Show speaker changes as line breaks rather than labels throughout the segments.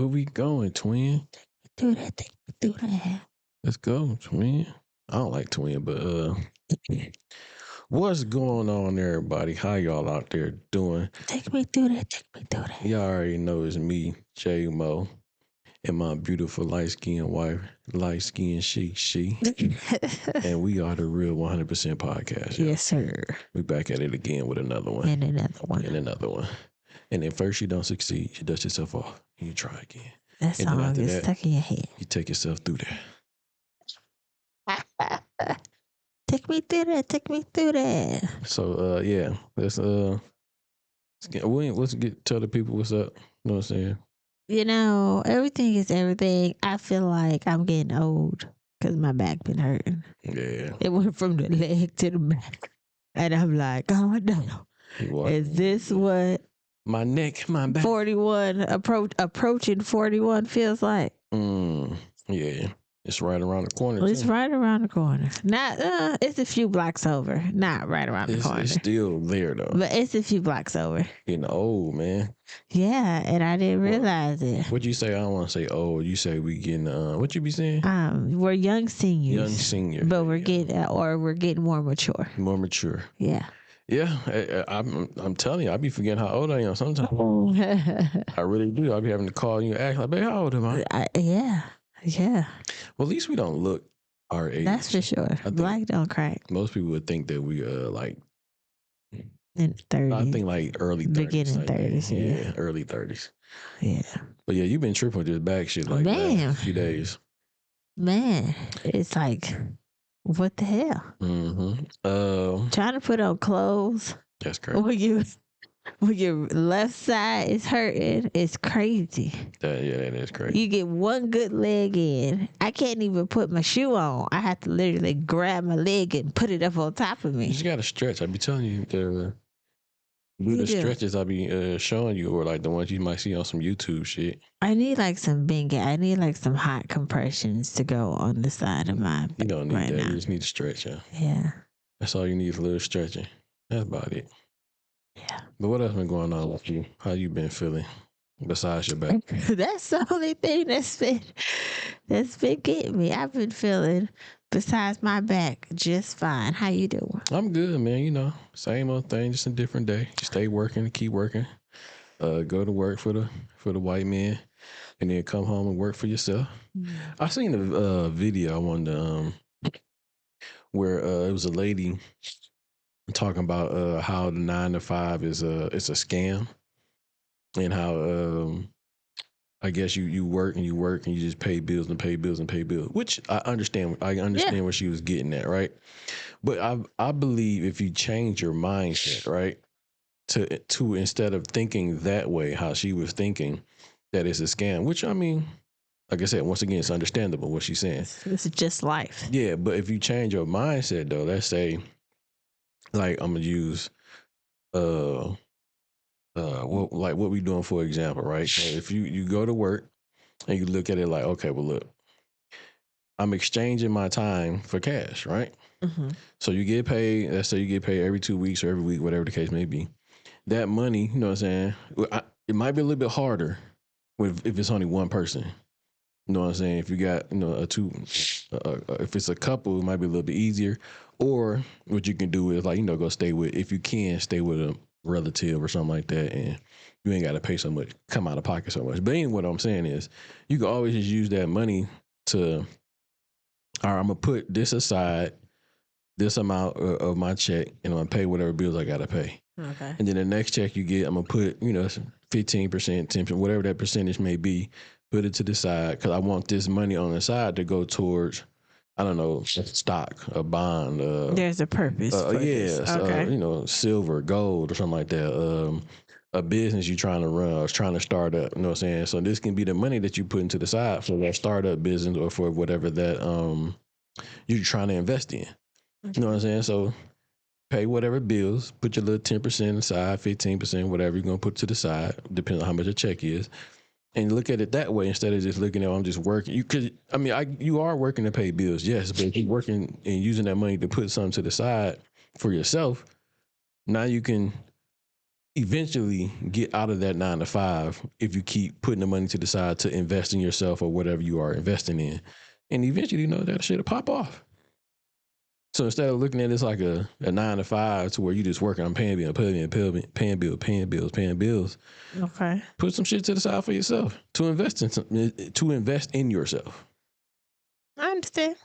Where we going, twin?
Do that thing. Do that.
Let's go, twin. I don't like twin, but what's going on, everybody? How y'all out there doing?
Take me through that. Take me through that.
Y'all already know it's me, J Mo, and my beautiful light-skinned wife, light-skinned she. And we are the Real 100% podcast. Y'all.
Yes, sir.
We back at it again with another one.
And another one.
And another one. And then first you don't succeed, you dust yourself off, and you try again.
That song is stuck in your head.
You take yourself through that.
Take me through that. Take me through that.
So yeah, let's tell the people what's up. You know what I'm saying?
You know, everything is everything. I feel like I'm getting old because my back been hurting.
Yeah.
It went from the leg to the back, and I'm like, oh no, is this what
my neck, my back,
41 approaching 41 feels like?
Yeah. It's right around the corner.
It's right around the corner. Not, it's a few blocks over. Not right around the corner.
It's still there though.
But it's a few blocks over.
Getting old, man.
Yeah, and I didn't realize it.
What'd you say? I don't want to say old. You say we getting what you be saying?
We're young seniors.
Young seniors.
But we're getting more mature.
More mature.
Yeah.
Yeah, I'm telling you, I be forgetting how old I am sometimes. I really do. I be having to call you and ask like, babe, how old am I?
Yeah.
Well, at least we don't look our age.
That's for sure. Black don't crack.
Most people would think that we like
in 30s.
I think like early 30s.
Beginning 30s. Yeah,
early 30s.
Yeah.
But yeah, you've been tripping with this back shit like a few days.
Man, it's like, what the hell?
Mm-hmm.
Trying to put on clothes.
That's crazy.
When your left side is hurting, it's crazy.
That is crazy.
You get one good leg in. I can't even put my shoe on. I have to literally grab my leg and put it up on top of me.
You just got to stretch. I be telling you, the stretches I be showing you, or like the ones you might see on some YouTube shit.
I need like some Bengay. I need like some hot compressions to go on the side of my back.
You don't need that.
Now.
You just need to stretch.
Yeah.
That's all you need is a little stretching. That's about it.
Yeah.
But what else been going on with you? How you been feeling besides your back?
That's the only thing that's been getting me. I've been feeling, besides my back, just fine. How you doing?
I'm good, man. You know, same old thing, just a different day. Stay working, keep working. Go to work for the white man, and then come home and work for yourself. I seen a video on the where it was a lady talking about how the 9 to 5 is it's a scam, and how I guess you work and you just pay bills and pay bills and pay bills, which I understand. Yeah. What she was getting at, right? But I believe if you change your mindset, right, to instead of thinking that way, how she was thinking, that it's a scam, which I mean, like I said, once again, it's understandable what she's saying.
It's just life.
Yeah, but if you change your mindset though, let's say, like I'm gonna use what we doing, for example, right? So if you go to work and you look at it like, okay, well look, I'm exchanging my time for cash, right? Mm-hmm. So you get paid, let's say you get paid every 2 weeks or every week, whatever the case may be. That money, you know what I'm saying? It might be a little bit harder if it's only one person. You know what I'm saying? If you got, if it's a couple, it might be a little bit easier. Or what you can do is, like, go stay with a relative or something like that, and you ain't got to pay so much, come out of pocket so much. But anyway, what I'm saying is, you can always just use that money to, all right, I'm gonna put this aside, this amount of my check, and I'm gonna pay whatever bills I gotta pay.
Okay.
And then the next check you get, I'm gonna put 15%, 10%, whatever that percentage may be, put it to the side, because I want this money on the side to go towards, I don't know, stock, a bond.
There's a purpose.
Yes. Okay. Silver, gold, or something like that. A business you're trying to run or trying to start up. You know what I'm saying? So this can be the money that you put into the side for that startup business or for whatever that you're trying to invest in. Okay. You know what I'm saying? So pay whatever bills, put your little 10% aside, 15%, whatever you're going to put to the side, depending on how much your check is. And look at it that way instead of just looking at, I'm just working. You are working to pay bills, yes, but if you're working and using that money to put something to the side for yourself, now you can eventually get out of that 9 to 5 if you keep putting the money to the side to invest in yourself or whatever you are investing in. And eventually, that shit'll pop off. So instead of looking at this like a 9 to 5 to where you just working on paying bills,
Okay.
put some shit to the side for yourself to invest in yourself.
I understand.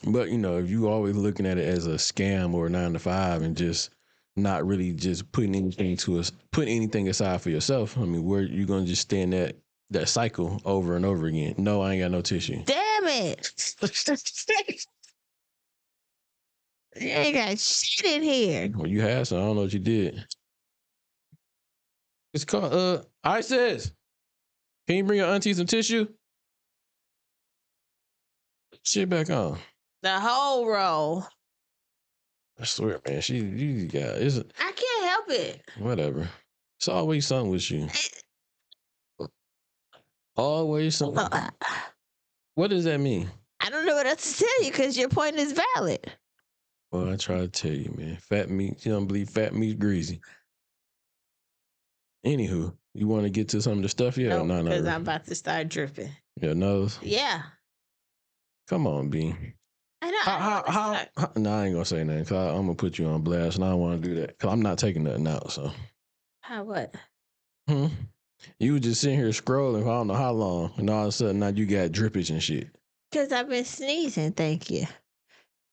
But if you always looking at it as a scam or a 9 to 5 and just not really just putting anything aside for yourself, I mean, where you gonna just stay in that cycle over and over again? No, I ain't got no tissue.
Damn it! You ain't got shit in here.
Well, you had some. I don't know what you did. It's called Isis. Can you bring your auntie some tissue? Shit back on.
The whole roll.
I swear, man. You got
I can't help it.
Whatever. It's always something with you. Always something. What does that mean?
I don't know what else to tell you because your point is valid.
Well, I try to tell you, man. Fat meat, you don't believe fat meat's greasy. Anywho, you want to get to some of the stuff? Yeah,
no, because I'm about to start dripping.
Your nose?
Yeah.
Come on, B.
I know.
How? No, I ain't gonna say nothing because I'm gonna put you on blast, and I don't want to do that because I'm not taking nothing out. So.
How what?
You were just sitting here scrolling for I don't know how long, and all of a sudden now you got drippage and shit.
Because I've been sneezing. Thank you.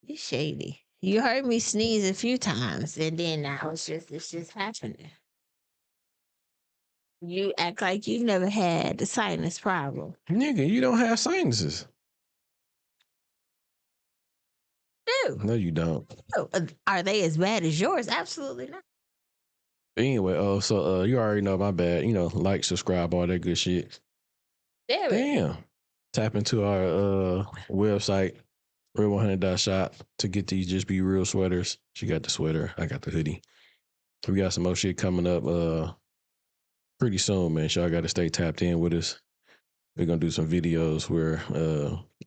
You shady. You heard me sneeze a few times, and then now it's just happening. You act like you never had a sinus problem.
Nigga, you don't have sinuses. No, you don't.
Are they as bad as yours? Absolutely not.
Anyway, so you already know my bad. Like, subscribe, all that good shit. Damn. Tap into our website, Real100.shop to get these Just Be Real sweaters. She got the sweater. I got the hoodie. We got some more shit coming up pretty soon, man. Y'all got to stay tapped in with us. We're going to do some videos where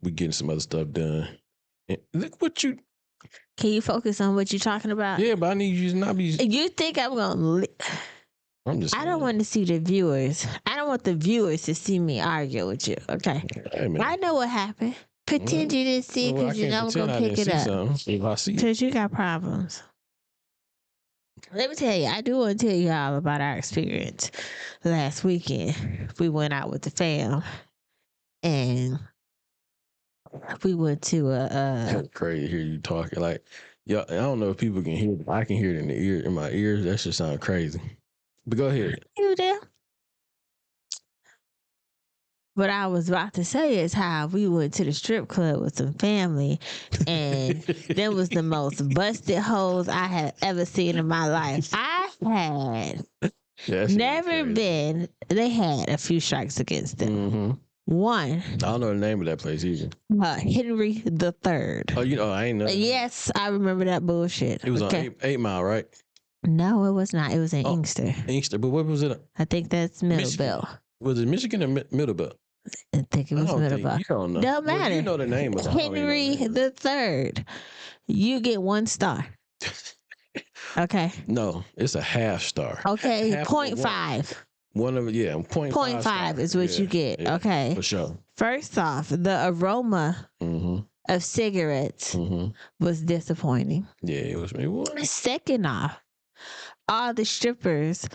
we getting some other stuff done. And look what you...
Can you focus on what you're talking about?
Yeah, but I need you to not be...
You think I'm going to... I don't want to see the viewers. I don't want the viewers to see me argue with you, okay? Hey, I know what happened. Pretend you didn't see it because you know I'm going to pick it up.
If I see it.
Because you got problems. Let me tell you, I do want to tell you all about our experience last weekend. We went out with the fam and we went to
That's crazy to hear you talking. Like, I don't know if people can hear it. I can hear it in my ears. That should sound crazy. But go ahead.
You there? What I was about to say is how we went to the strip club with some family, and there was the most busted hoes I had ever seen in my life. I had never been. They had a few strikes against them. Mm-hmm. One.
I don't know the name of that place either.
Henry the Third.
Oh, I ain't know.
Yes, I remember that bullshit.
It was on 8 Mile, right?
No, it was not. It was in Inkster.
Inkster, but what was it?
I think that's Middlebelt.
Was it Michigan or Middlebelt?
I think it was Middlebelt.
You don't know.
Don't matter.
Well, you know the name of it.
Henry the Third. You get 1 star. Okay.
No, it's a half star.
Okay, 0.5.
One of 0.5
is what you get. Yeah, okay.
For sure.
First off, the aroma of cigarettes was disappointing.
Yeah, it was.
Second off, all the strippers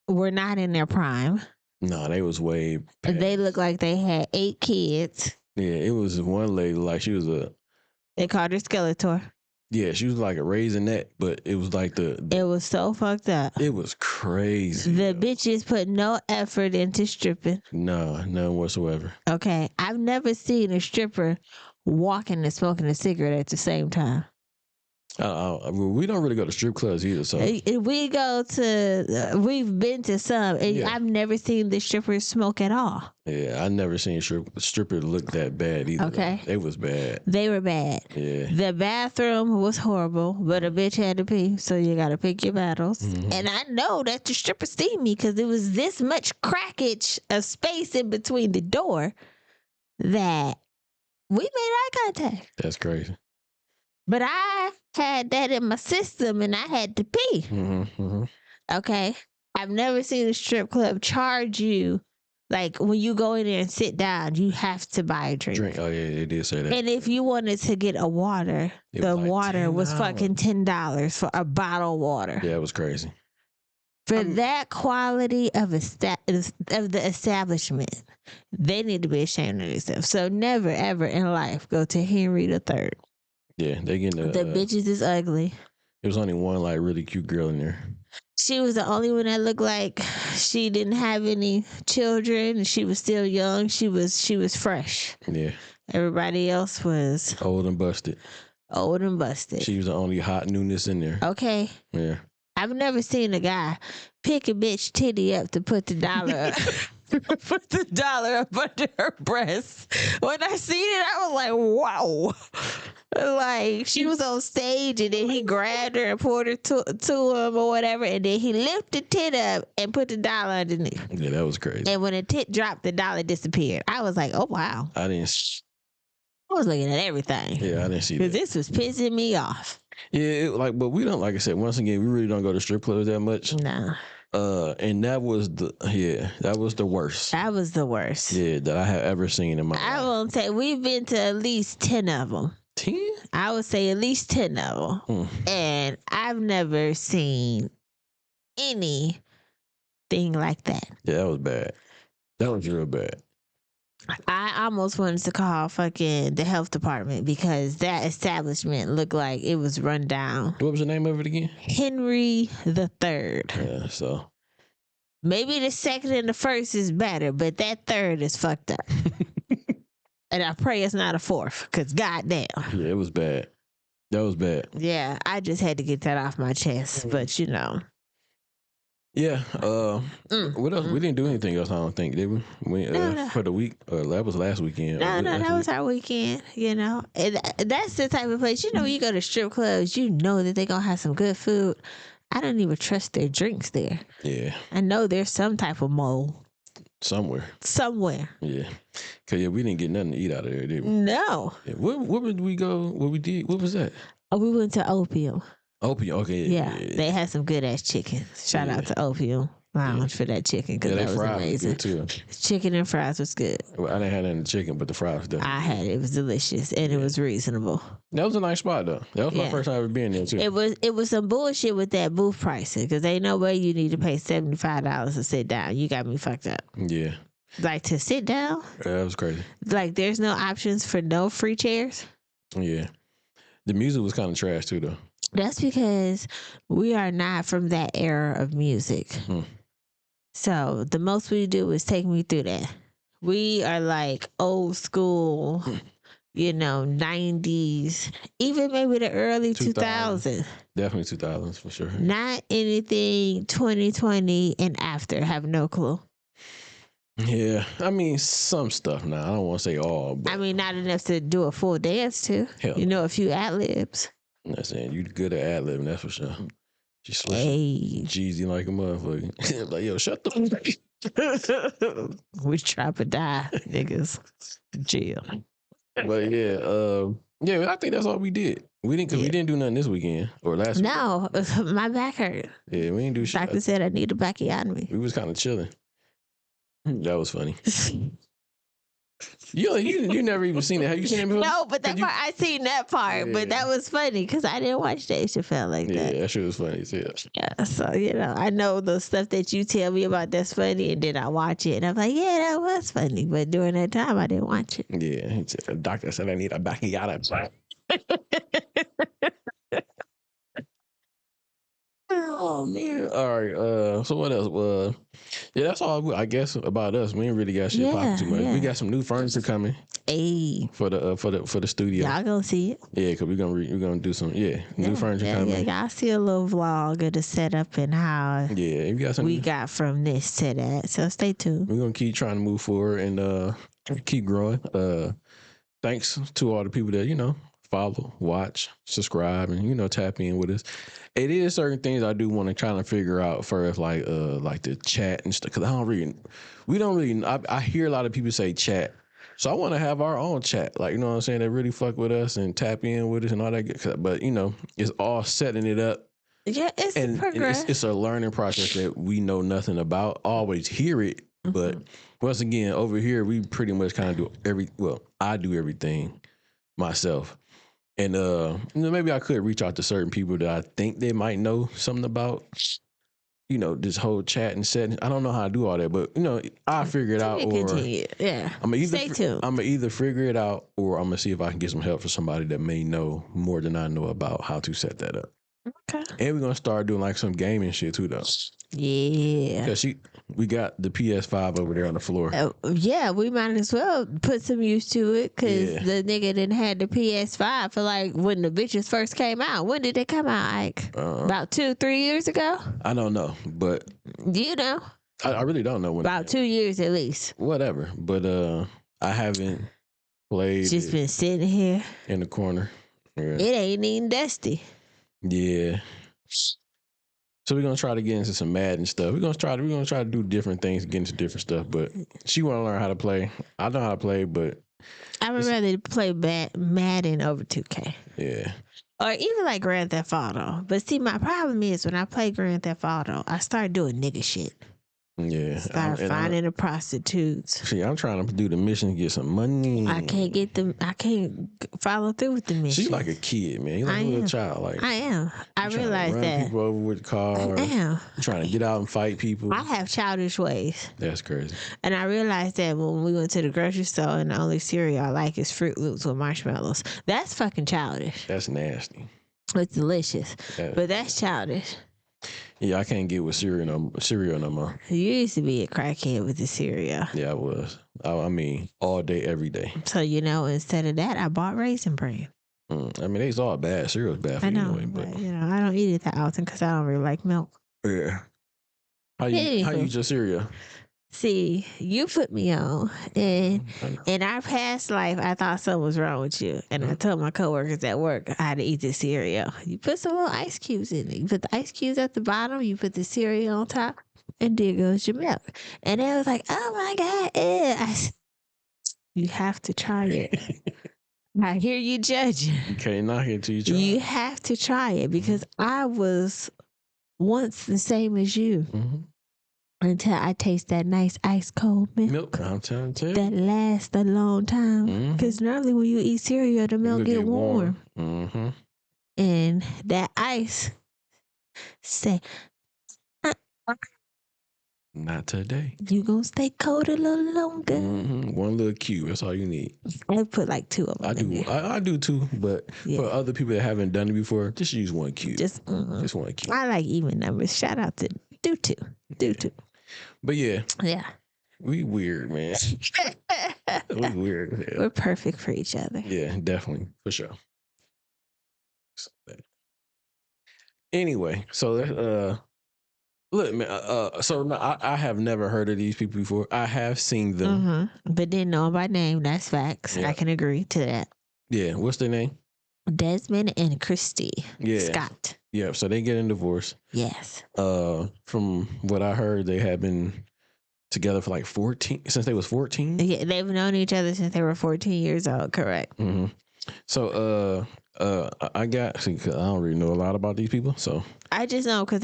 were not in their prime.
No, they was way past.
They looked like they had 8 kids.
Yeah, it was one lady like she was
They called her Skeletor.
Yeah, she was like a raisinette, but it was like it
was so fucked up.
It was crazy.
The bitches put no effort into stripping.
No, none whatsoever.
Okay, I've never seen a stripper walking and smoking a cigarette at the same time.
We don't really go to strip clubs either, so
we go to. We've been to some, and I've never seen the strippers smoke at all.
Yeah, I never seen a stripper look that bad either.
Okay,
it was bad.
They were bad.
Yeah,
the bathroom was horrible, but a bitch had to pee, so you got to pick your battles. And I know that the stripper seen me because there was this much crackage of space in between the door that we made eye contact.
That's crazy.
But I had that in my system, and I had to pee. Okay. I've never seen a strip club charge you. Like when you go in there and sit down, you have to buy a drink.
Oh yeah, they did say that.
And if you wanted to get a water, the water was fucking $10 for a bottle of water.
Yeah, it was crazy.
For that quality of the establishment, they need to be ashamed of themselves. So never ever in life go to Henry III.
Yeah, they getting
the bitches is ugly.
There was only one like really cute girl in there.
She was the only one that looked like she didn't have any children and she was still young. She was fresh.
Yeah.
Everybody else was
old and busted.
Old and busted.
She was the only hot newness in there.
Okay.
Yeah.
I've never seen a guy pick a bitch titty up to put the dollar put the dollar up under her breast. When I seen it, I was like, wow. Like she was on stage and then he grabbed her and pulled her to him or whatever, and then he lifted the tit up and put the dollar underneath.
Yeah, that was crazy.
And when the tit dropped, the dollar disappeared. I was like, oh wow.
I
was looking at everything.
Yeah, I didn't see that.
Because this was pissing me off.
Yeah, but we don't, like I said, once again, we really don't go to strip clubs that much.
Nah.
And that was the worst.
That was the worst.
Yeah, that I have ever seen in my life.
I won't say we've been to at least 10 of them.
10?
I would say at least 10 of them. And I've never seen anything like that.
Yeah, that was bad. That was real bad.
I almost wanted to call fucking the health department because that establishment looked like it was run down.
What was the name of it again?
Henry III.
Yeah, so.
Maybe the second and the first is better, but that third is fucked up. And I pray it's not a fourth, because goddamn.
Yeah, it was bad. That was bad.
Yeah, I just had to get that off my chest, but you know.
Yeah. What else? We didn't do anything else, I don't think, did we? No. For the week. That was last weekend.
No, that was our weekend, you know. And that's the type of place, you know, when you go to strip clubs, you know that they're going to have some good food. I don't even trust their drinks there.
Yeah.
I know there's some type of mold.
Somewhere. Yeah. Because, we didn't get nothing to eat out of there, did we?
No.
Yeah. Where did we go? What we did? What was that?
Oh, we went to Opium.
Opium, okay.
Yeah. They had some good ass chicken. Shout out to Opium Lounge for that chicken, because that was amazing. Too. Chicken and fries was good.
Well, I didn't have any chicken, but the fries was definitely
I had it. It was delicious and it was reasonable.
That was a nice spot though. That was my first time ever being there too.
It was some bullshit with that booth pricing, because ain't no way you need to pay $75 to sit down. You got me fucked up.
Yeah.
Like to sit down?
Yeah, that was crazy.
Like there's no options for no free chairs?
Yeah. The music was kind of trash too though.
That's because we are not from that era of music. So the most we do is take me through that. We are like old school, 90s, even maybe the early 2000s.
Definitely 2000s for sure.
Not anything 2020 and after. Have no clue.
Yeah, I mean some stuff now. I don't want to say all, but
I mean not enough to do a full dance to.
Hell.
A few ad-libs.
I'm not saying you good at ad-libbing, that's for sure. She's Jeezy like a motherfucker. Like, yo, shut the fuck.
We trap or die, niggas. Chill.
But yeah, I think that's all we did. We didn't do nothing this weekend or last week.
No, my back hurt.
Yeah, we didn't do shit.
Doctor said I need a backiotomy.
We was kind of chilling. That was funny. You never even seen it. Have you seen it before?
No, but that part I seen that part, but that was funny because I didn't watch Dave Chappelle like that.
Yeah, that shit was funny too.
Yeah, so I know the stuff that you tell me about that's funny, and then I watch it, and I'm like, yeah, that was funny. But during that time, I didn't watch it.
Yeah, the doctor said I need a backiotomy. Oh man! All right. So what else? That's all I guess about us. We ain't really got shit popping too much. Yeah. We got some new furniture coming.
Hey.
For the studio.
Y'all gonna see it?
Yeah, because we're gonna do some new furniture coming.
Yeah, y'all see a little vlog of the setup and how we got from this to that. So stay tuned.
We're gonna keep trying to move forward and keep growing. Thanks to all the people that follow, watch, subscribe, and tap in with us. It is certain things I do want to try to figure out first, like the chat and stuff. Because I hear a lot of people say chat, so I want to have our own chat. Like what I'm saying, that really fuck with us and tap in with us and all that. But it's all setting it up
Yeah, it's
and it's a learning process that we know nothing about. Always hear it, but once again, over here we pretty much kind of do I do everything myself. And maybe I could reach out to certain people that I think they might know something about, this whole chat and setting. I don't know how to do all that, but I'll figure it out. Or
yeah,
stay tuned. I'm gonna either figure it out, or I'm gonna see if I can get some help from somebody that may know more than I know about how to set that up.
Okay.
And we're gonna start doing like some gaming shit too, though.
Yeah.
Because we got the PS5 over there on the floor.
Yeah, we might as well put some use to it because the nigga didn't had the PS5 for like when the bitches first came out. When did they come out, Ike? About 2-3 years ago?
I don't know, but
you know,
I really don't know when.
About 2 years at least.
Whatever, but I haven't played.
Just been sitting here
in the corner. Yeah.
It ain't even dusty.
Yeah. So we're gonna try to get into some Madden stuff. We're gonna try to do different things, get into different stuff. But she wanna learn how to play. I know how to play, but
I would rather play Madden over 2K.
Yeah.
Or even like Grand Theft Auto. But see, my problem is when I play Grand Theft Auto, I start doing nigga shit.
Yeah.
Start finding the prostitutes.
See, I'm trying to do the mission to get some money.
I can't get them. I can't follow through with the mission.
She's like a kid, man. You're like a little child. Like
I am. I realize
to run
that.
People over with cars.
I am.
Trying to get out and fight people.
I have childish ways.
That's crazy.
And I realized that when we went to the grocery store and the only cereal I like is Fruit Loops with marshmallows. That's fucking childish.
That's nasty.
It's delicious. But that's childish.
Yeah, I can't get with cereal no more.
You used to be a crackhead with the cereal.
Yeah, I was. I mean, all day, every day.
So, instead of that, I bought Raisin Bran.
I mean, it's all bad. Cereal's bad for you anyway. But
I don't eat it that often because I don't really like milk.
Yeah. How you eat your cereal?
See, you put me on, and in our past life, I thought something was wrong with you, and I told my coworkers at work I had to eat this cereal. You put some little ice cubes in it. You put the ice cubes at the bottom. You put the cereal on top, and there goes your milk. And they was like, "Oh my god!" I said, you have to try it. I hear you judging.
You can't knock it till you try.
You have to try it because I was once the same as you. Mm-hmm. Until I taste that nice ice cold milk.
I'm trying to tell you.
That lasts a long time. Because normally when you eat cereal, the milk get warm. Mm-hmm. And that ice say,
not today.
You gonna stay cold a little longer.
Mm-hmm. One little cube. That's all you need.
I put like 2 of them.
I do too. But for other people that haven't done it before, just use 1 cube. Just 1 cube.
I like even numbers. Shout out to do 2. Do 2.
But yeah.
Yeah.
We weird, man. We weird. Yeah.
We're perfect for each other.
Yeah, definitely. For sure. Anyway, so look, man. So I have never heard of these people before. I have seen them,
but didn't know them by name. That's facts. Yeah. I can agree to that.
Yeah. What's their name?
Desmond and Christy Scott.
Yeah. So they get a divorce.
Yes.
From what I heard, they had been together for like 14 since they was 14.
Yeah, they've known each other since they were 14 years old. Correct.
Mm-hmm. So I don't really know a lot about these people. So
I just know because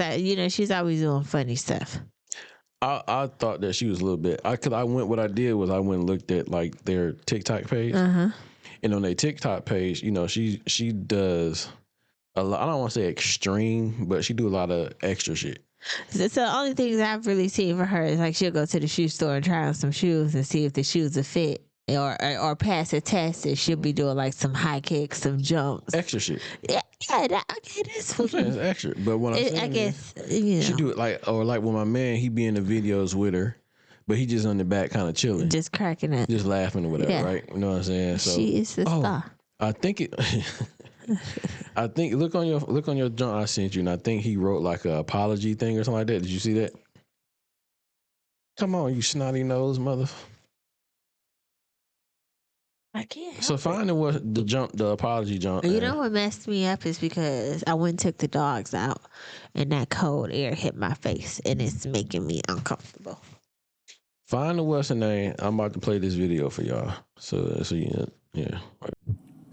she's always doing funny stuff.
I thought that she was a little bit. What I did was I went and looked at like their TikTok page. And on their TikTok page, she does a lot. I don't want to say extreme, but she do a lot of extra shit.
So the only things I've really seen for her is like she'll go to the shoe store and try on some shoes and see if the shoes will fit or pass a test, and she'll be doing like some high kicks, some jumps,
extra shit.
Yeah. That's
it's extra. But what I'm saying, I guess she do it like with my man, he be in the videos with her. But he just on the back kind of chilling.
Just cracking up.
Just laughing or whatever, right? You know what I'm saying? So,
she is the star.
I think look on your junk I sent you, and I think he wrote like a apology thing or something like that. Did you see that? Come on, you snotty nose mother.
I can't.
So finding what the apology junk.
You know what messed me up is because I went and took the dogs out, and that cold air hit my face, and it's making me uncomfortable.
Find the what's the name. I'm about to play this video for y'all. So yeah.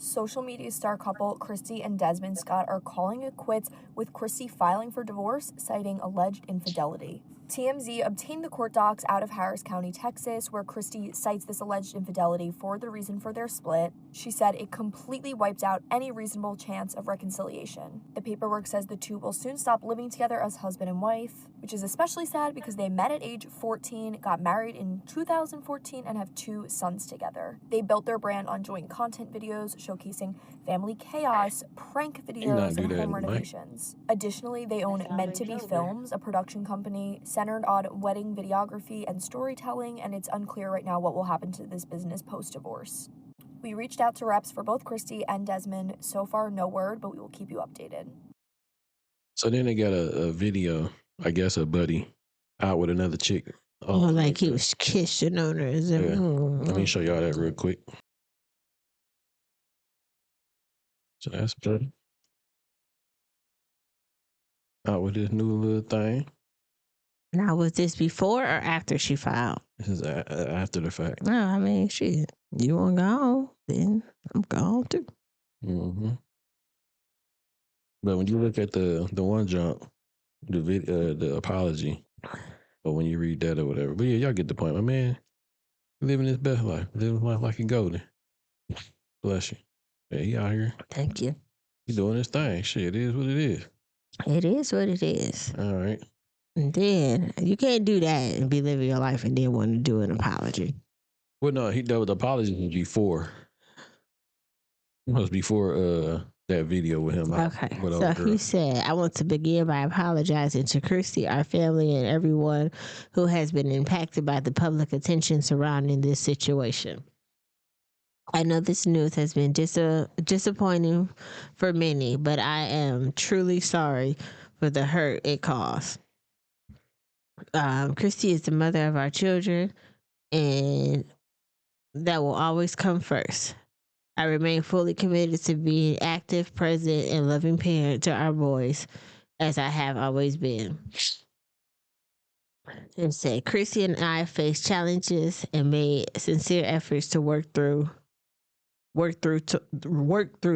Social media star couple Christy and Desmond Scott are calling it quits, with Christy filing for divorce, citing alleged infidelity. TMZ obtained the court docs out of Harris County, Texas, where Christy cites this alleged infidelity for the reason for their split. She said it completely wiped out any reasonable chance of reconciliation. The paperwork says the two will soon stop living together as husband and wife, which is especially sad because they met at age 14, got married in 2014, and have 2 sons together. They built their brand on joint content videos showcasing family chaos, prank videos, and home renovations. Additionally, they own Meant to Be Films, a production company centered on wedding videography and storytelling, and it's unclear right now what will happen to this business post-divorce. We reached out to reps for both Christy and Desmond. So far, no word, but we will keep you updated.
So then they got a video, I guess a buddy, out with another chick.
Oh, like he was kissing on her.
Yeah. Let me show y'all that real quick. So that's buddy. Out with this new little thing.
Now, was this before or after she filed?
This is after the fact.
No, I mean, shit. You want to go, then I'm gone too.
Mm-hmm. But when you look at the one jump, the apology, or when you read that or whatever, but yeah, y'all get the point. My man living his best life, living life like he golden. Bless you. Yeah, he out here.
Thank you.
He doing his thing. Shit, it is what it is.
It is what it is.
All right.
And then you can't do that and be living your life and then want to do an apology.
Well, no, he did the apology before. It was before that video with him.
Okay. So he said, I want to begin by apologizing to Christy, our family, and everyone who has been impacted by the public attention surrounding this situation. I know this news has been disappointing for many, but I am truly sorry for the hurt it caused. Christy is the mother of our children, and that will always come first. I remain fully committed to being an active, present, and loving parent to our boys, as I have always been. It said, Christy and I faced challenges and made sincere efforts to work through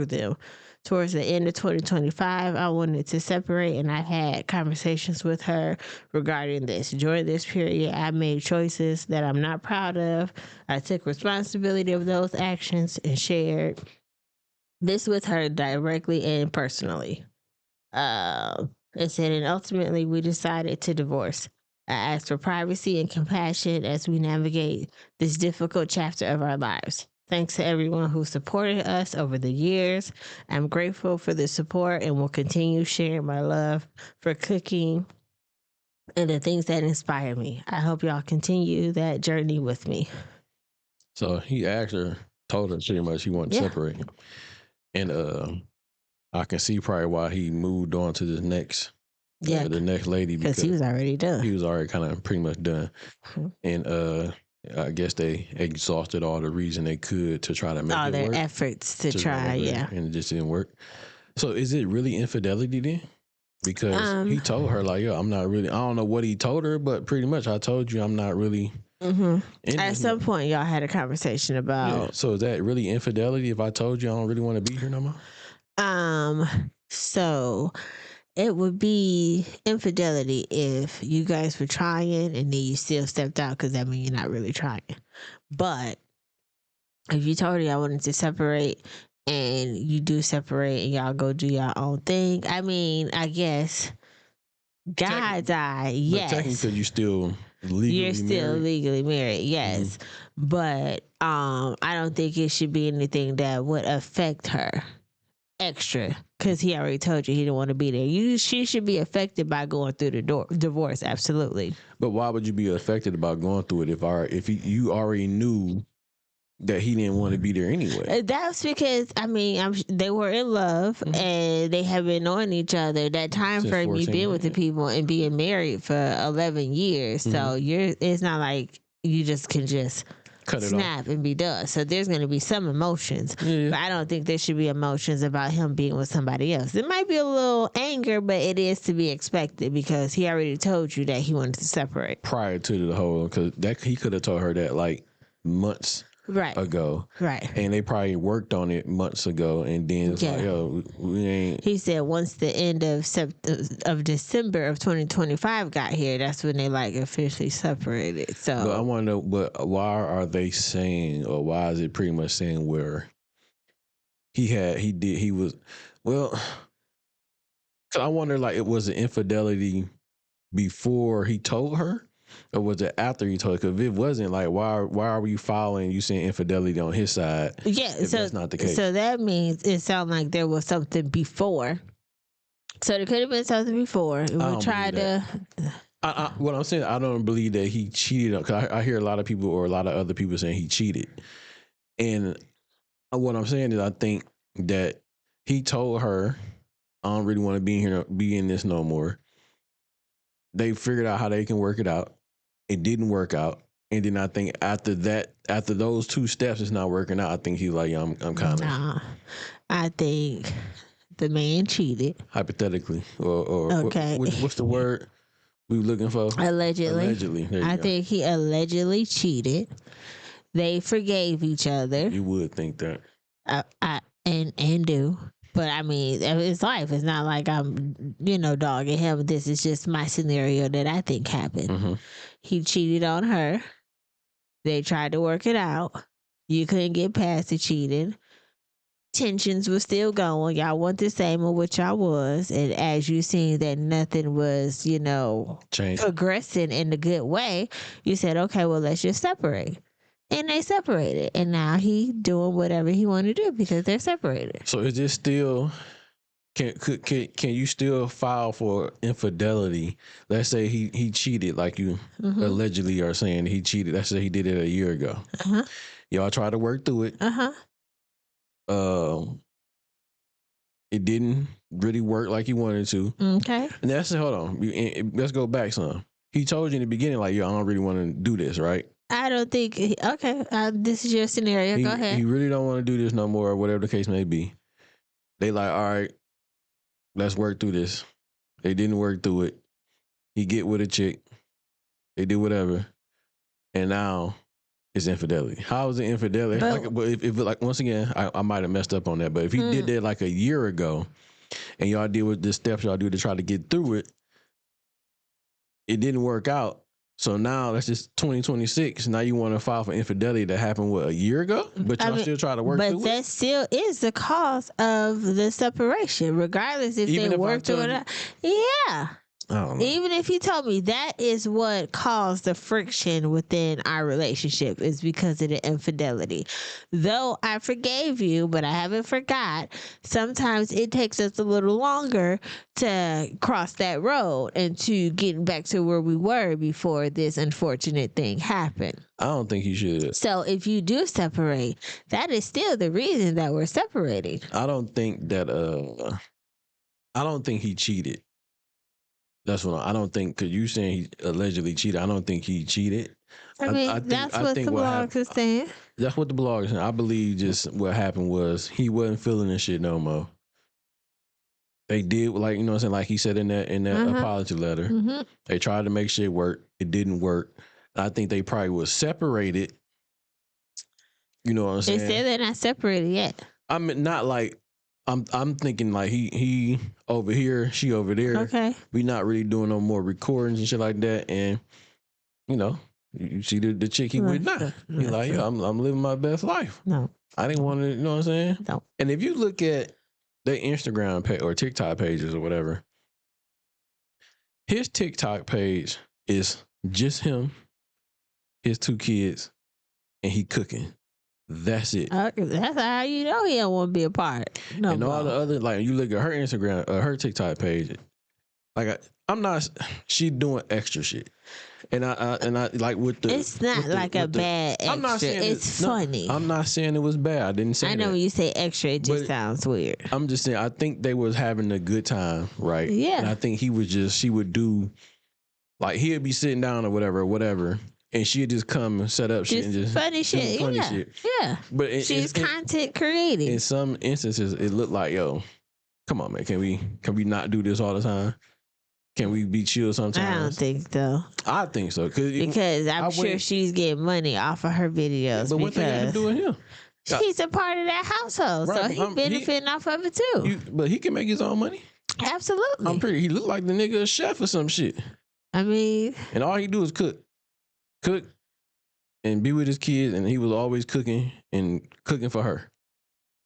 them. Towards the end of 2025, I wanted to separate, and I had conversations with her regarding this. During this period, I made choices that I'm not proud of. I took responsibility of those actions and shared this with her directly and personally. It said, and ultimately we decided to divorce. I asked for privacy and compassion as we navigate this difficult chapter of our lives. Thanks to everyone who supported us over the years. I'm grateful for the support and will continue sharing my love for cooking and the things that inspire me. I hope y'all continue that journey with me.
So he told her pretty much he wanted to separate. And I can see probably why he moved on to the next lady.
Because he was already done.
He was already kind of pretty much done. Mm-hmm. And I guess they exhausted all the reason they could to try to make
all
it work.
All their efforts to try,
and it just didn't work. So is it really infidelity then? Because he told her like, yo, I don't know what he told her, but pretty much I told you I'm not really.
Mm-hmm. At some point, y'all had a conversation about.
Yeah. So is that really infidelity if I told you I don't really want to be here no more?
So it would be infidelity if you guys were trying and then you still stepped out, because that means you're not really trying. But if you told her y'all wanted to separate and you do separate and y'all go do your own thing, I mean, I guess God's eye, yes.
But technically you're still legally married.
Yes. Mm-hmm. But I don't think it should be anything that would affect her extra, because he already told you he didn't want to be there. She should be affected by going through the divorce, absolutely.
But why would you be affected about going through it if you already knew that he didn't want to be there anyway?
That's because they were in love, mm-hmm. and they have been knowing each other. That time frame you've been with the people and being married for 11 years, mm-hmm. So it's not like you just can snap and be done. So there's going to be some emotions, but I don't think there should be emotions about him being with somebody else. It might be a little anger, but it is to be expected because he already told you that he wanted to separate
prior to the whole. Because he could have told her that like months ago.
Right.
And they probably worked on it months ago, and then it's like, yo, we ain't.
He said once the end of December of 2025 got here, that's when they like officially separated. So
But I want to know, but why are they saying, or why is it pretty much saying where he was, well, cause I wonder, like, it was an infidelity before he told her, or was it after he told her? Because if it wasn't, like, why are we following you saying infidelity on his side?
Yeah,
if that's not the case.
So that means it sounds like there was something before. So there could have been something before. We tried to.
What I'm saying, I don't believe that he cheated. Because I hear a lot of people, or a lot of other people saying he cheated. And what I'm saying is, I think that he told her, I don't really want to be in this no more. They figured out how they can work it out. It didn't work out. And then I think after those two steps, it's not working out. I think he's like, yeah, I'm kind of.
Nah, I think the man cheated.
Hypothetically. Or
okay.
What's the word we were looking for?
Allegedly. I think he allegedly cheated. They forgave each other.
You would think that.
And do. But I mean, it's life. It's not like I'm, dogging him. This is just my scenario that I think happened.
Mm-hmm.
He cheated on her. They tried to work it out. You couldn't get past the cheating. Tensions were still going. Y'all weren't the same of what y'all was. And as you seen that nothing was, progressing in a good way, you said, okay, well, let's just separate. And they separated. And now he doing whatever he want to do because they're separated.
So is this still, can you still file for infidelity? Let's say he cheated, like you allegedly are saying he cheated. Let's say he did it a year ago.
Uh-huh.
Y'all tried to work through it.
Uh-huh.
It didn't really work like he wanted to.
Okay.
And hold on. Let's go back some. He told you in the beginning, like, yo, I don't really want to do this, right?
I don't think. Okay, this is your scenario. Go ahead.
He really don't want to do this no more, or whatever the case may be. They like, all right, let's work through this. They didn't work through it. He get with a chick. They did whatever, and now it's infidelity. How is it infidelity? But if like, once again, I might have messed up on that. But if he did that like a year ago, and y'all did with the steps y'all do to try to get through it, it didn't work out. So now that's just 2026. Now you want to file for infidelity that happened a year ago, but y'all still try to work through it.
But that still is the cause of the separation, regardless if they work through it or not. Yeah.
I don't know.
Even if you told me that is what caused the friction within our relationship is because of the infidelity. Though I forgave you, but I haven't forgot, sometimes it takes us a little longer to cross that road and to get back to where we were before this unfortunate thing happened.
I don't think he should.
So if you do separate, that is still the reason that we're separating.
I don't think that I don't think he cheated. That's what I don't think, because you saying he allegedly cheated. I don't think he cheated.
That's what the blog is saying.
That's what the blog is saying. I believe just what happened was he wasn't feeling this shit no more. They did, like, you know what I'm saying, like he said in that apology letter. Mm-hmm. They tried to make shit work. It didn't work. I think they probably was separated. You know what I'm saying?
They said they're not separated yet.
I mean, not like, I'm thinking like he over here, she over there.
Okay.
We not really doing no more recordings and shit like that. And you see the chick he with now. He like, yo, I'm living my best life.
No.
I didn't want to, you know what I'm saying?
No.
And if you look at their Instagram page or TikTok pages or whatever, his TikTok page is just him, his 2 kids, and he cooking. That's it.
That's how you know he don't want to be a part. No,
and all the other, like, you look at her Instagram, her TikTok page, like, I'm not. She doing extra shit, and I like with the.
It's not like a bad extra. I'm not saying it's funny.
I'm not saying it was bad. I didn't say.
I know
that.
When you say extra, it just sounds weird.
I'm just saying. I think they was having a good time, right?
Yeah.
And I think she would do, like, he'd be sitting down or whatever. And she'd just come and set up shit and just
funny shit. Yeah.
But
she's content creating.
In some instances, it looked like, yo, come on, man, can we not do this all the time? Can we be chill sometimes?
I don't think so.
I think so.
Because I'm sure she's getting money off of her videos.
But what they got to do with him?
He's a part of that household,
right,
so he's benefiting off of it too.
But he can make his own money.
Absolutely.
He look like the nigga a chef or some shit.
I mean,
and all he do is cook, and be with his kids, and he was always cooking for her.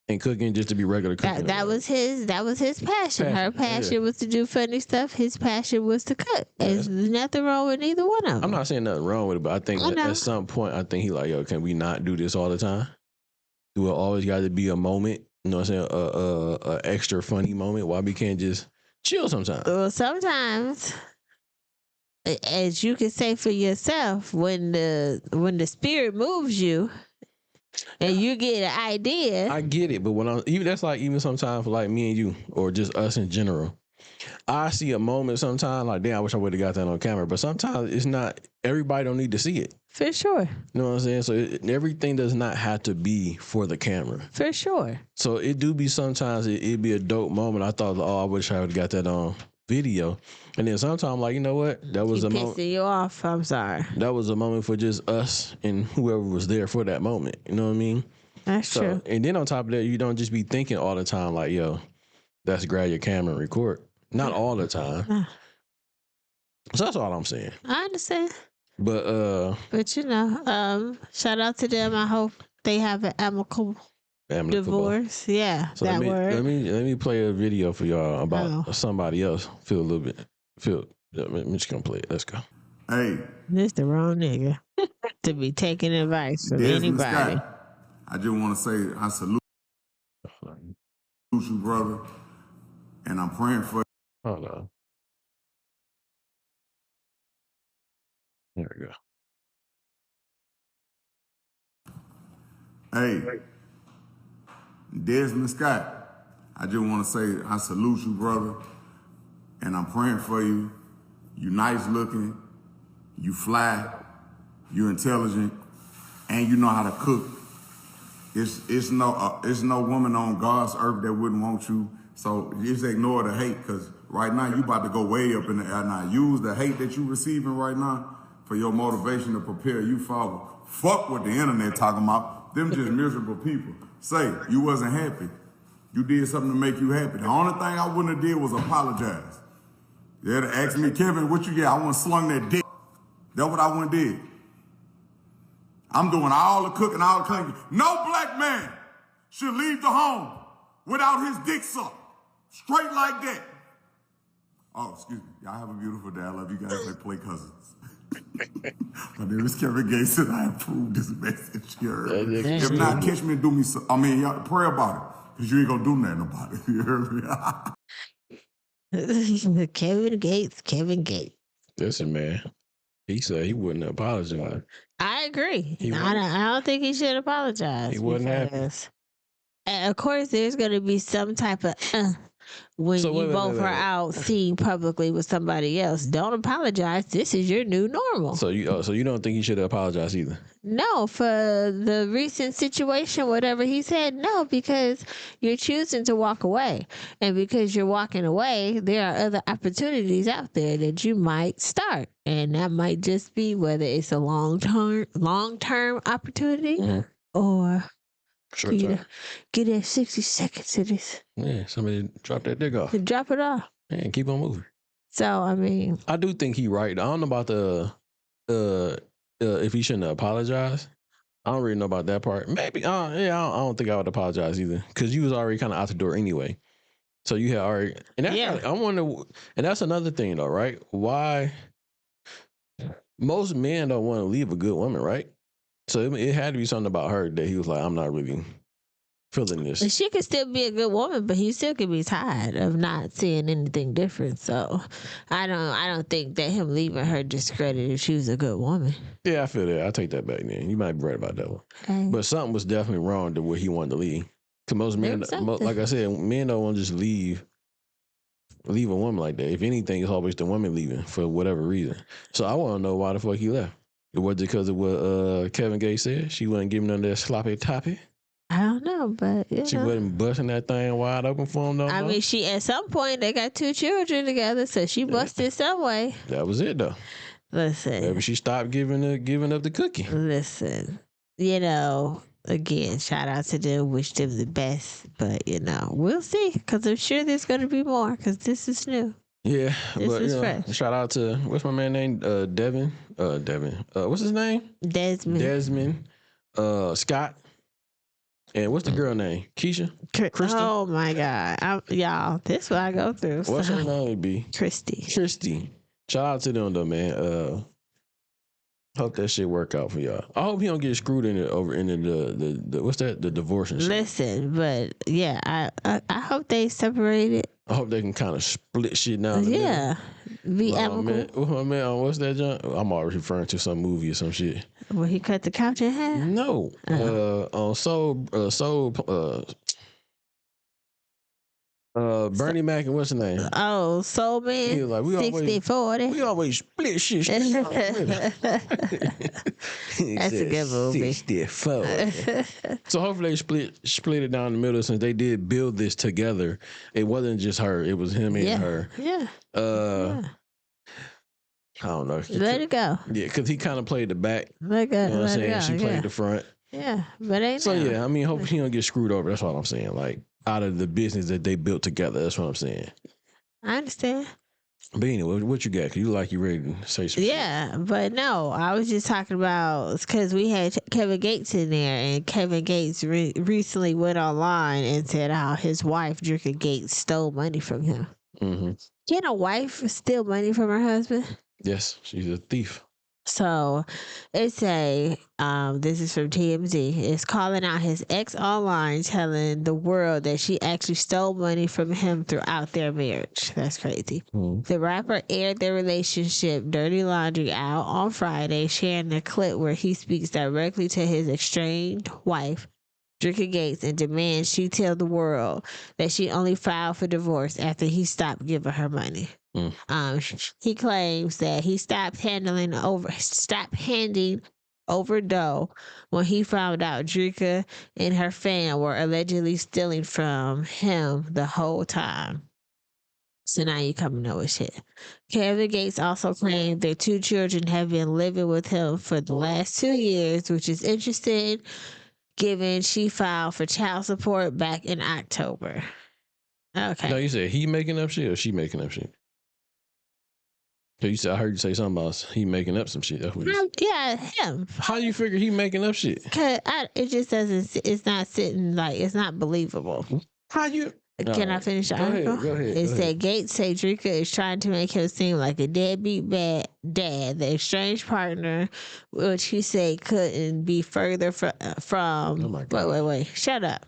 And cooking just to be regular cooking.
That was his passion. Her passion was to do funny stuff. His passion was to cook. There's nothing wrong with either one of them.
I'm not saying nothing wrong with it, but I think at some point, I think he like, yo, can we not do this all the time? Do it always got to be a moment? You know what I'm saying? A extra funny moment. Why we can't just chill sometimes?
Well, sometimes, as you can say for yourself, when the spirit moves you. And you get an idea.
I get it, but when even sometimes for like me and you, or just us in general, I see a moment sometimes like, damn, I wish I would have got that on camera. But sometimes it's not. Everybody don't need to see it.
For sure.
You know what I'm saying? So everything does not have to be for the camera.
For sure.
So it do be sometimes it be a dope moment. I thought, I wish I would have got that on video. And then sometimes, like, you know what? That was a moment.
Pissing you off. I'm sorry.
That was a moment for just us and whoever was there for that moment. You know what I mean?
That's true.
And then on top of that, you don't just be thinking all the time like, yo, let's grab your camera and record. Not all the time.
Nah.
So that's all I'm saying.
I understand.
But
you know, shout out to them. I hope they have an amicable divorce. Yeah,
so
that word.
Let me play a video for y'all about somebody else. I'm just gonna play it. Let's go.
Hey,
this the wrong nigga to be taking advice from anybody.
Scott, I just want to say I salute you, brother, and I'm praying for you.
Hold on. There we go.
Hey, Desmond Scott, I just want to say I salute you, brother, and I'm praying for you. You nice looking, you fly, you're intelligent, and you know how to cook. It's no woman on God's earth that wouldn't want you. So just ignore the hate, because right now you about to go way up in the air. Now use the hate that you receiving right now for your motivation to prepare you for. Fuck what the internet talking about. Them just miserable people. Say you wasn't happy. You did something to make you happy. The only thing I wouldn't have did was apologize. They'd have asked me, Kevin, what you get? I want to slung that dick. That's what I wouldn't did. I'm doing all the cooking, all the cleaning. No black man should leave the home without his dick sucked. Straight like that. Oh, excuse me. Y'all have a beautiful day. I love you guys like play cousins. My name is Kevin Gates, and I approve this message here. If not, catch me and do me y'all pray about it, because you ain't going to do nothing about it. You hear me?
Kevin Gates.
Listen, man. He said he wouldn't apologize.
I agree. I don't think he should apologize.
He wouldn't happy.
And of course, there's going to be some type of when you both are out seen publicly with somebody else. Don't apologize. This is your new normal.
So you don't think he should apologize either?
No, for the recent situation, whatever he said, no, because you're choosing to walk away. And because you're walking away, there are other opportunities out there that you might start. And that might just be whether it's a long-term opportunity or
short term.
Get that 60 seconds to this.
Yeah, somebody drop that dick off.
Drop it off.
And keep on moving.
So, I mean,
I do think he right. I don't know about the if he shouldn't apologize. I don't really know about that part. Maybe, I don't think I would apologize either, because you was already kind of out the door anyway. So you had already, and that's I wonder, and that's another thing though, right? Why most men don't want to leave a good woman, right? So it had to be something about her that he was like, I'm not really feeling this.
She could still be a good woman, but he still could be tired of not seeing anything different. So I don't think that him leaving her discredited if she was a good woman.
Yeah, I feel that. I take that back, man. You might be right about that one. Okay. But something was definitely wrong to where he wanted to leave. Because most men, like I said, men don't want to just leave a woman like that. If anything, it's always the woman leaving for whatever reason. So I want to know why the fuck he left. Was it because of what Kevin Gates said? She wasn't giving none of that sloppy toppy?
I don't know. know, but
She wasn't busting that thing wide open for him, though.
I mean, she at some point they got 2 children together, so she busted some way.
That was it, though.
Listen,
maybe she stopped giving up the cookie.
Listen, again, shout out to them, wish them the best, but we'll see, because I'm sure there's going to be more, because this is new.
Yeah,
this is fresh.
Shout out to what's my man name? Devin. What's his name?
Desmond.
Scott. And what's the girl name? Keisha? Kristen?
Oh my God. Y'all, this is what I go through.
What's her name be?
Christy.
Shout out to them though, man. Hope that shit work out for y'all. I hope he don't get screwed in the what's that? The divorce and shit.
Listen, but yeah, I hope they separated.
I hope they can kind of split shit down the middle.
Be amicable.
What's that, John? I'm already referring to some movie or some shit.
Where he cut the couch in half?
No. On Bernie Mac and what's his name?
Oh, Soul Man.
He was like,
60-40.
We always split shit.
That's a good movie.
60-40. So hopefully they split it down the middle, since they did build this together. It wasn't just her; it was him and her.
Yeah.
I don't know.
Let it go.
Yeah, because he kind of played the back.
Let it go.
You know what I'm saying? She played the front.
Yeah, but ain't
so. Yeah, I mean, hopefully he don't get screwed over. That's what I'm saying. Like, out of the business that they built together. That's what I'm saying.
I understand.
But anyway, what you got? Cause you ready to say something?
Yeah, but no, I was just talking about, because we had Kevin Gates in there, and Kevin Gates recently went online and said how his wife, Drika Gates, stole money from him.
Mm-hmm.
Can a wife steal money from her husband?
Yes, she's a thief.
So it's this is from TMZ. It's calling out his ex online, telling the world that she actually stole money from him throughout their marriage. That's crazy. The rapper aired their relationship dirty laundry out on Friday, sharing a clip where he speaks directly to his estranged wife, Drika Gates, and demands she tell the world that she only filed for divorce after he stopped giving her money. He claims that he stopped handing over dough when he found out Drika and her fam were allegedly stealing from him the whole time. So now you come to know his shit. Kevin Gates also claimed their 2 children have been living with him for the last 2 years, which is interesting, given she filed for child support back in October. Okay.
No, you said he making up shit or she making up shit? So you said, I heard you say something about he making up some shit. That's what
yeah, him.
How do you figure he making up shit?
Cause it just doesn't. It's not sitting like it's not believable.
How you?
Can I finish the article?
Go ahead.
It said Gates say Drika is trying to make him seem like a deadbeat bad dad, the estranged partner, which he said couldn't be further from.
Oh my God.
Wait! Shut up.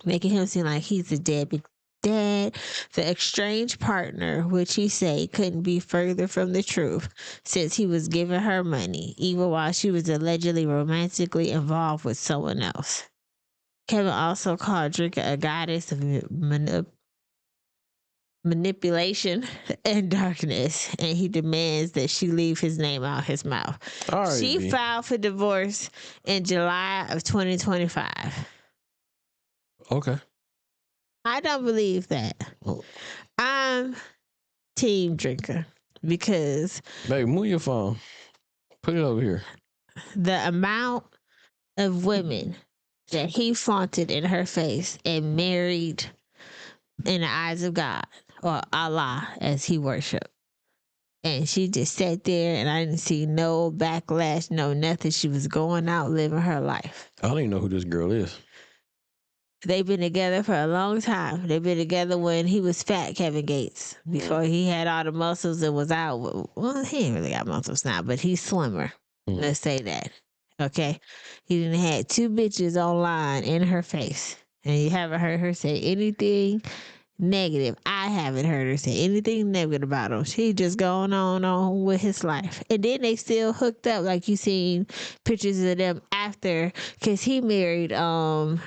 Making him seem like he's a deadbeat dad, the estranged partner, which he said couldn't be further from the truth, since he was giving her money, even while she was allegedly romantically involved with someone else. Kevin also called Drika a goddess of manipulation and darkness, and he demands that she leave his name out his mouth. She filed for divorce in July of 2025.
Okay.
I don't believe that.
Oh.
I'm team Drika, because
babe, move your phone. Put it over here.
The amount of women that he flaunted in her face and married in the eyes of God, or Allah as he worshiped, and she just sat there and I didn't see no backlash, no nothing. She was going out living her life.
I don't even know who this girl is.
They've been together for a long time. They've been together when he was fat, Kevin Gates, before he had all the muscles and was out. Well, he ain't really got muscles now, but he's slimmer. Let's say that. Okay? He done had 2 bitches online in her face. And you haven't heard her say anything negative. I haven't heard her say anything negative about him. She just going on with his life. And then they still hooked up, like you seen pictures of them after, because he married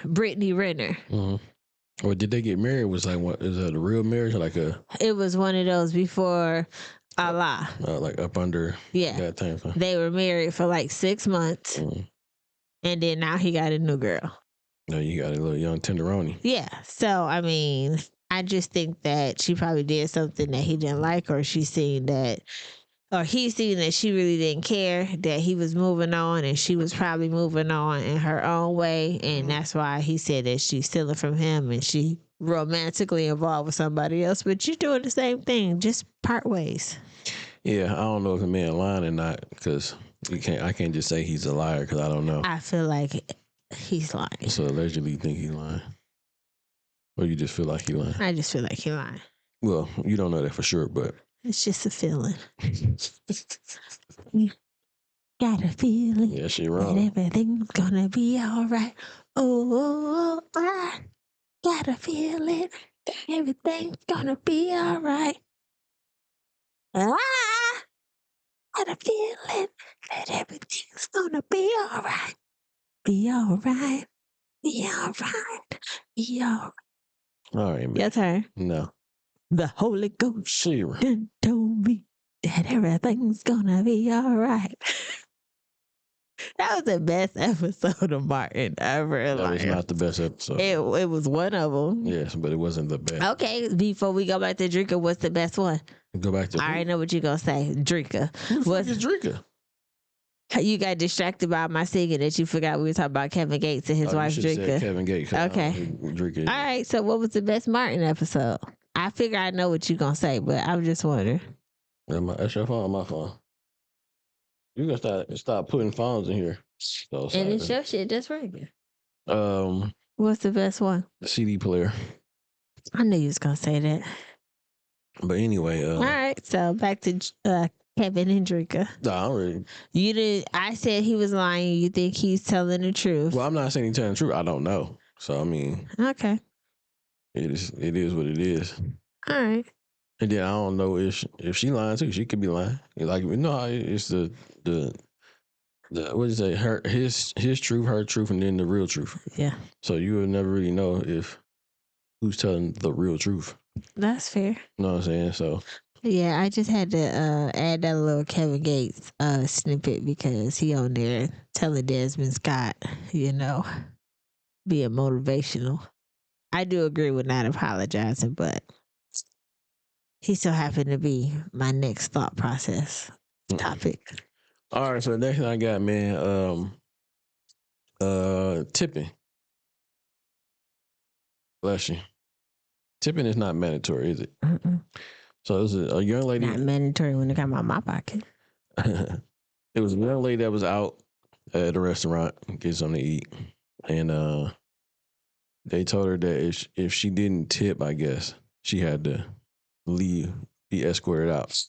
Brittany Renner.
Mm-hmm. Well, did they get married? Was like, what is that, a real marriage? Like
it was one of those before Allah.
Like up under that time.
They were married for like 6 months. And then now he got a new girl.
No, you got a little young tenderoni.
Yeah. So, I mean, I just think that she probably did something that he didn't like, or he seen that she really didn't care, that he was moving on, and she was probably moving on in her own way. And that's why he said that she's stealing from him and she romantically involved with somebody else. But you're doing the same thing, just part ways.
Yeah, I don't know if the man lying or not, because I can't just say he's a liar because I don't know.
I feel like he's lying.
So allegedly you think he's lying? Or you just feel like he's lying?
I just feel like he's lying.
Well, you don't know that for sure, but...
It's just a feeling. Got a feeling.
Yeah, she wrong.
That everything's gonna be all right. Oh, I got a feeling that everything's gonna be all right. I got a feeling that everything's gonna be all right. Be all right. Be all right. Be all right.
All right, man.
Your turn.
No.
The Holy Ghost
She
done told me that everything's gonna be all right. That was the best episode of Martin ever.
That was not the best episode.
It was one of them.
Yes, but it wasn't the best.
Okay, before we go back to Drinker, what's the best one?
Go back to...
I already know what you're going to say. Drinker.
Who the fuck is Drinker?
You got distracted by my singing that you forgot we were talking about Kevin Gates and his wife,
you should've
Drinker.
said Kevin Gates.
Okay.
Drinker.
All right, so what was the best Martin episode? I figure I know what you're going to say, but I'm just wondering.
That's your phone or my phone? You got to stop putting phones in here. So,
And it's your shit that's ringing.
the
What's the best one?
CD player.
I knew you was going to say that.
But anyway,
All right, so back to Kevin and Drinker.
nah, I'm ready.
You did. I said he was lying. You think he's telling the truth?
Well, I'm not saying he's telling the truth. I don't know. So I mean,
Okay.
it is what it is.
All right.
And then I don't know if she lying too. She could be lying. Like, no, it's the what do you say? His truth, her truth, and then the real truth.
Yeah.
So you would never really know who's telling the real truth.
That's fair.
You know what I'm saying? So
Yeah, I just had to add that little Kevin Gates snippet because he on there telling Desmond Scott, being motivational. I do agree with not apologizing, but he so happened to be my next thought process topic.
all right. So the next thing I got, man, tipping. Bless you. Tipping is not mandatory, is it?
Mm-mm.
So it was a young lady.
Not mandatory when it come out of my pocket.
It was a young lady that was out at a restaurant getting something to eat, and they told her that if she didn't tip, I guess she had to leave, be escorted out.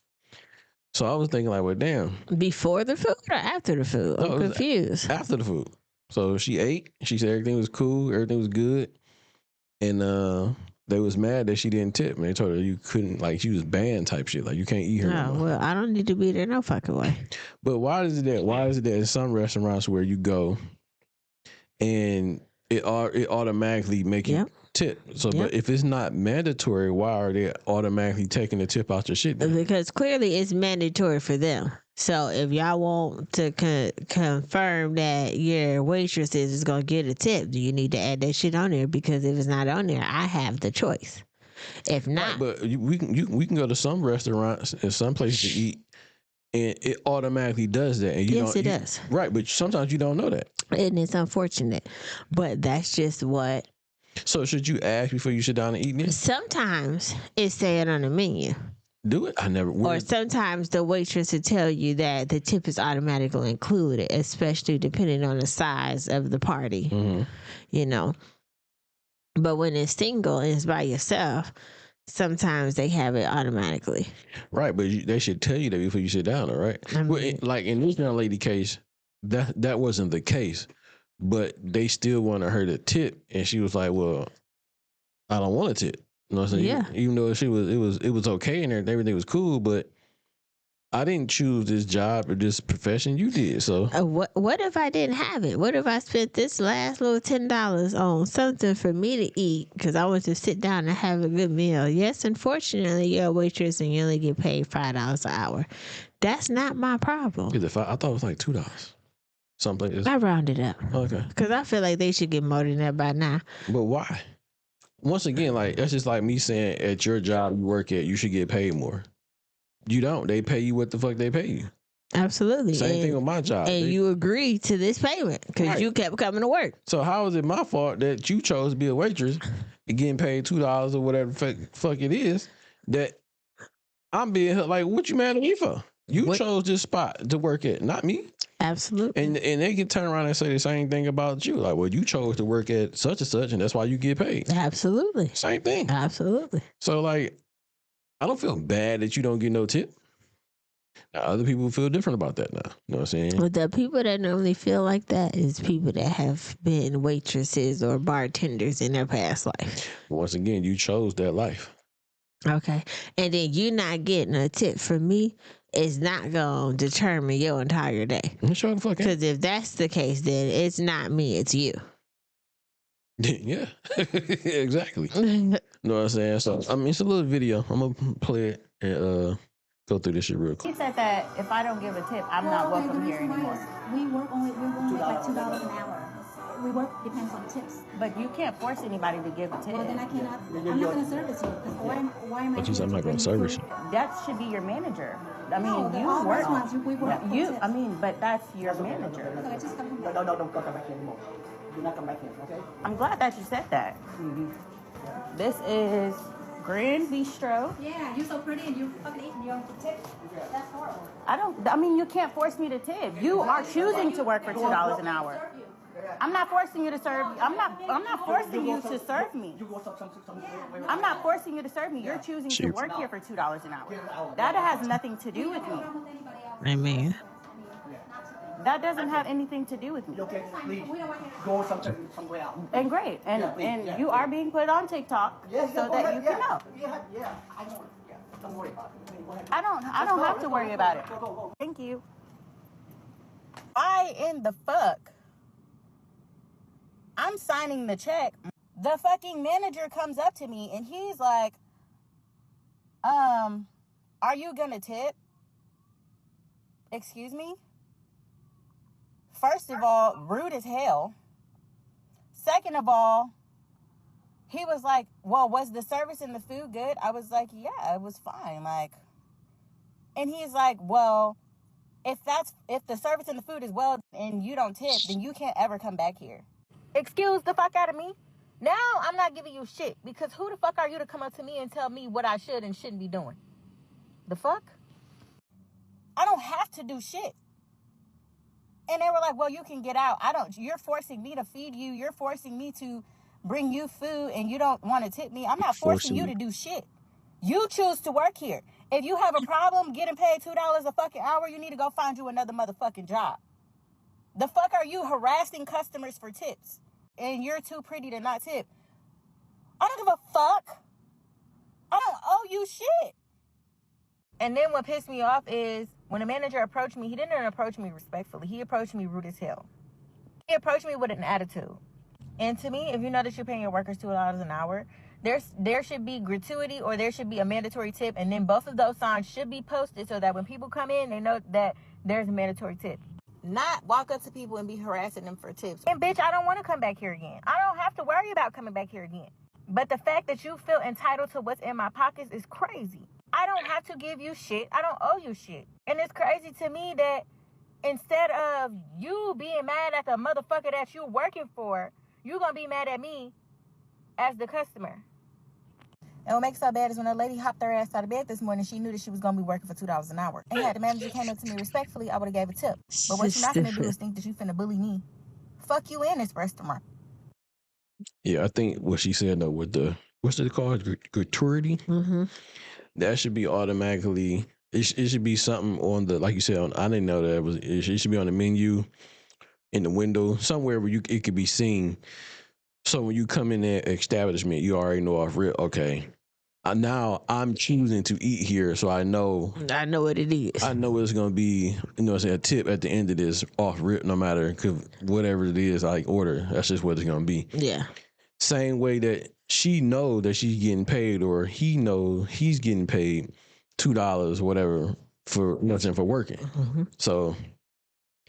So I was thinking, like, well, damn.
Before the food or after the food?
No,
I'm
it was
confused.
After the food. So she ate. She said everything was cool, everything was good, and they was mad that she didn't tip. And they told her you couldn't, like, she was banned type shit. Like, you can't eat her.
Oh,
no more.
well, I don't need to be there no fucking way.
But why is it that in some restaurants where you go and it automatically make you
Yep.
tip? So,
Yep.
but if it's not mandatory, why are they automatically taking the tip out your shit then?
Because clearly it's mandatory for them. So if y'all want to confirm that your waitresses is going to get a tip, do you need to add that shit on there? Because if it's not on there, I have the choice. If not,
Right, but we can go to some restaurants and some places to eat, and it automatically does that. And
yes, it does.
Right, but sometimes you don't know that.
And it's unfortunate. But that's just what.
So should you ask before you sit down and eat? Then
Sometimes it's saying on the menu.
do it. I never.
Or sometimes the waitress will tell you that the tip is automatically included, especially depending on the size of the party, But when it's single and it's by yourself, sometimes they have it automatically.
Right, but they should tell you that before you sit down, all right? Like in this young lady case, that wasn't the case, but they still wanted her to tip, and she was like, "Well, I don't want to tip." You know what I'm saying?
Yeah.
Even though it was okay and everything was cool, but I didn't choose this job or this profession. You did. So
what if I didn't have it? What if I spent this last little $10 on something for me to eat because I want to sit down and have a good meal? Yes, unfortunately, you're a waitress and you only get paid $5 an hour. That's not my problem.
I thought it was like $2. Something.
I rounded up.
Okay.
Because I feel like they should get more than that by now.
But why? Once again, like that's just like me saying at your job you work at, you should get paid more. You don't. They pay you what the fuck they pay you.
Absolutely.
Same thing with my job.
And you agreed to this payment because you kept coming to work.
So how is it my fault that you chose to be a waitress and getting paid $2 or whatever fuck it is that I'm being like, what you mad at me for? You chose this spot to work at, not me.
Absolutely.
And they can turn around and say the same thing about you. Like, well, you chose to work at such and such, and that's why you get paid.
Absolutely.
Same thing.
Absolutely.
So, like, I don't feel bad that you don't get no tip. Now, other people feel different about that now. You know what I'm saying?
But the people that normally feel like that is people that have been waitresses or bartenders in their past life.
Once again, you chose that life.
Okay. And then you not getting a tip from me is not going to determine your entire day.
Sure the fuck ain't.
Because if that's the case, then it's not me, it's you.
Yeah, exactly. You know what I'm saying? So, I mean, it's a little video. I'm going to play it and go through this shit real quick.
He said that if I don't give a tip, I'm not welcome here anymore.
We work only like $2 an hour. We work depends on tips.
But you can't force anybody to give a tip.
Well, then I cannot. I'm not going to service you. Because why am I?
But you said I'm not going to service you.
That should be your manager. I mean,
No,
you
all
work.
restaurants, we work for tips.
I mean, but that's your manager.
Okay, just come back.
No, don't come back here anymore. Do not come back here, okay?
I'm glad that you said that. This is Grand Bistro.
Yeah, you're so pretty and you fucking eat and you don't tip. That's horrible.
I mean, you can't force me to tip. You are choosing to work for $2 an hour. I'm not forcing you to serve. I'm not forcing you to serve me. I'm not forcing you to serve me. You're choosing to work here for $2 an hour. That has nothing to do with me.
Amen.
That doesn't have anything to do with me.
Okay, please go somewhere else.
And great. And you are being put on TikTok so that you can know.
Yeah, I know. Yeah, don't worry about it. Go ahead.
I don't have to worry about it. Thank you. Why in the fuck? I'm signing the check. The fucking manager comes up to me and he's like, are you gonna tip? Excuse me? First of all, rude as hell. Second of all, he was like, well, was the service and the food good? I was like, yeah, it was fine. Like, and he's like, well, if the service and the food is well and you don't tip, then you can't ever come back here. Excuse the fuck out of me. Now I'm not giving you shit because who the fuck are you to come up to me and tell me what I should and shouldn't be doing? The fuck? I don't have to do shit. And they were like, well, you can get out. You're forcing me to feed you. You're forcing me to bring you food and you don't want to tip me. I'm not forcing you to do shit. You choose to work here. If you have a problem getting paid $2 a fucking hour, you need to go find you another motherfucking job. The fuck are you harassing customers for tips? And you're too pretty to not tip. I don't give a fuck. I don't owe you shit. And then what pissed me off is when the manager approached me, he didn't approach me respectfully. He approached me rude as hell. He approached me with an attitude. And to me, if you know that you're paying your workers $2 an hour, there should be gratuity or there should be a mandatory tip. And then both of those signs should be posted so that when people come in, they know that there's a mandatory tip. Not walk up to people and be harassing them for tips. And bitch, I don't want to come back here again. I don't have to worry about coming back here again. But the fact that you feel entitled to what's in my pockets is crazy. I don't have to give you shit. I don't owe you shit. And it's crazy to me that instead of you being mad at the motherfucker that you're working for, you're going to be mad at me as the customer. And what makes it so bad is when a lady hopped her ass out of bed this morning, she knew that she was going to be working for $2 an hour. And had the manager came up to me respectfully, I would have gave a tip. But what you're not going to do is think that you finna bully me. Fuck you in this restaurant.
Yeah, I think what she said though with the, what's it called? Gratuity? Mm-hmm. That should be automatically, it should be something on the, like you said, I didn't know that it should be on the menu, in the window, somewhere where it could be seen. So when you come in that establishment, you already know off rip, okay, now I'm choosing to eat here, so I know
what it is.
I know it's going to be, a tip at the end of this off rip, no matter whatever it is I order. That's just what it's going to be.
Yeah.
Same way that she know that she's getting paid, or he know he's getting paid $2, whatever, for working. Mm-hmm. So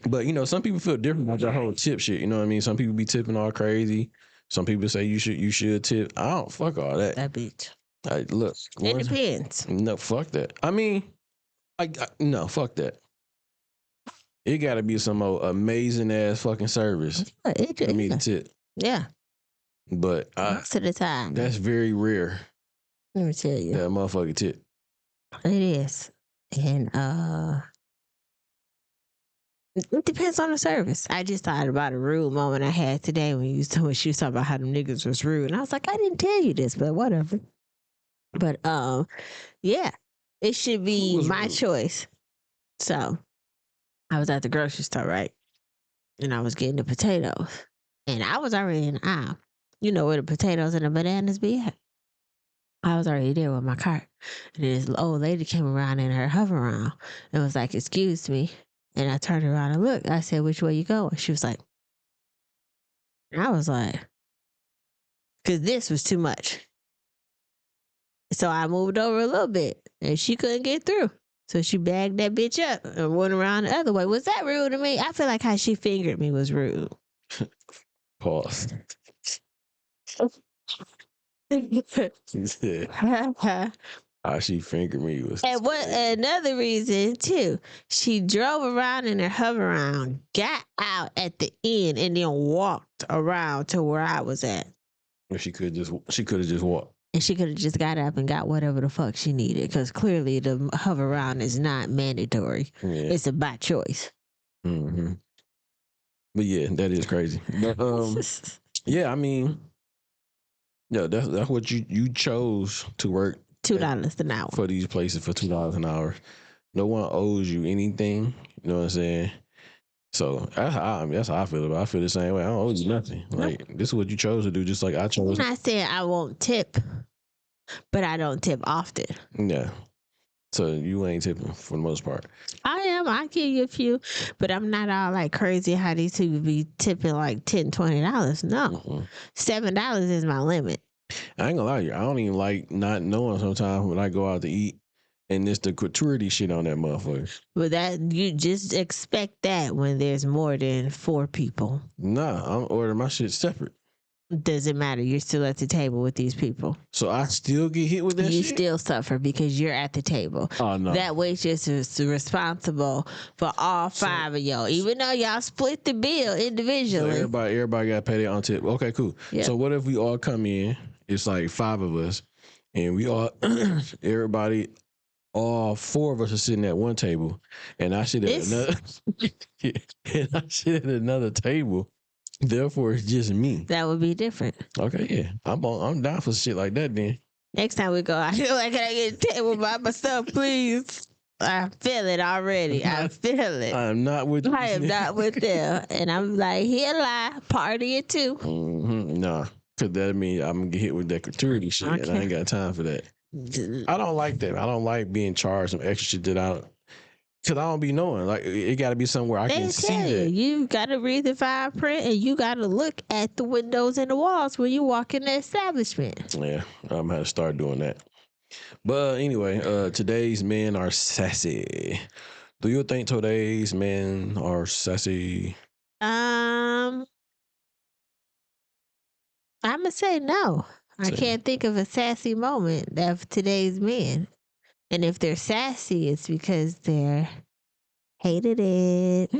But, you know, some people feel different about your whole tip shit. You know what I mean? Some people be tipping all crazy. Some people say you should tip. I don't fuck all that.
That bitch.
Look.
It depends.
No, fuck that. I mean, no, fuck that. It got to be some amazing ass fucking service for me to tip.
Yeah.
But
most of the time.
That's very rare.
Let me tell you.
That motherfucking tip.
It is. And it depends on the service. I just thought about a rude moment I had today when she was talking about how them niggas was rude. And I was like, I didn't tell you this, but whatever. But yeah, it should be my choice. So I was at the grocery store, right? And I was getting the potatoes. And I was already in the aisle. You know where the potatoes and the bananas be at? I was already there with my cart. And this old lady came around in her hover round and was like, excuse me. And I turned around and looked. I said, which way you going? She was like, I was like, because this was too much. So I moved over a little bit and she couldn't get through. So she bagged that bitch up and went around the other way. Was that rude to me? I feel like how she fingered me was rude.
Pause. How she fingered me was.
And what another reason too? She drove around in her hover round, got out at the end, and then walked around to where I was at.
She could have just walked.
And she could have just got up and got whatever the fuck she needed, because clearly the hover round is not mandatory. Yeah. It's a by choice.
Mm-hmm. But yeah, that is crazy. But, yeah, I mean, yeah, that's what you chose to work.
$2 an hour
for these places for $2 an hour. No one owes you anything. You know what I'm saying? So that's how I feel about it. I feel the same way. I don't owe you nothing. Like, this is what you chose to do, just like I chose.
I'm not saying I won't tip, but I don't tip often.
Yeah. So you ain't tipping for the most part.
I am. I give you a few, but I'm not all like crazy how these people be tipping like $10, $20. No. Mm-hmm. $7 is my limit.
I ain't gonna lie to you. I don't even like not knowing sometimes when I go out to eat and it's the gratuity shit on that motherfucker.
But that you just expect that when there's more than 4 people.
Nah, I'm ordering my shit separate.
Doesn't matter. You're still at the table with these people.
So I still get hit with that
you
shit?
You still suffer because you're at the table.
Oh, no.
That waitress is responsible for all 5 of y'all, even though y'all split the bill individually.
So everybody got to pay their own tip. Okay, cool. Yeah. So what if we all come in, it's like 5 of us, and we all, all 4 of us are sitting at one table, and I sit at another table. Therefore, it's just me.
That would be different.
Okay, yeah. I'm down for shit like that then.
Next time we go, I feel like, can I get a table by myself, please? I feel it already. I feel it.
I'm not with
I am not with them. And I'm like, here lie, party it too.
Mm-hmm. Nah, because that means I'm going to get hit with that gratuity shit, and I ain't got time for that. I don't like that. I don't like being charged some extra shit that I don't. Because I don't be knowing. Like, it got to be somewhere I can see that.
You got to read the fine print, and you got to look at the windows and the walls when you walk in the establishment.
Yeah, I'm going to start doing that. But anyway, today's men are sassy. Do you think today's men are sassy?
I'm going to say no. I can't think of a sassy moment of today's men. And if they're sassy, it's because they're hated it.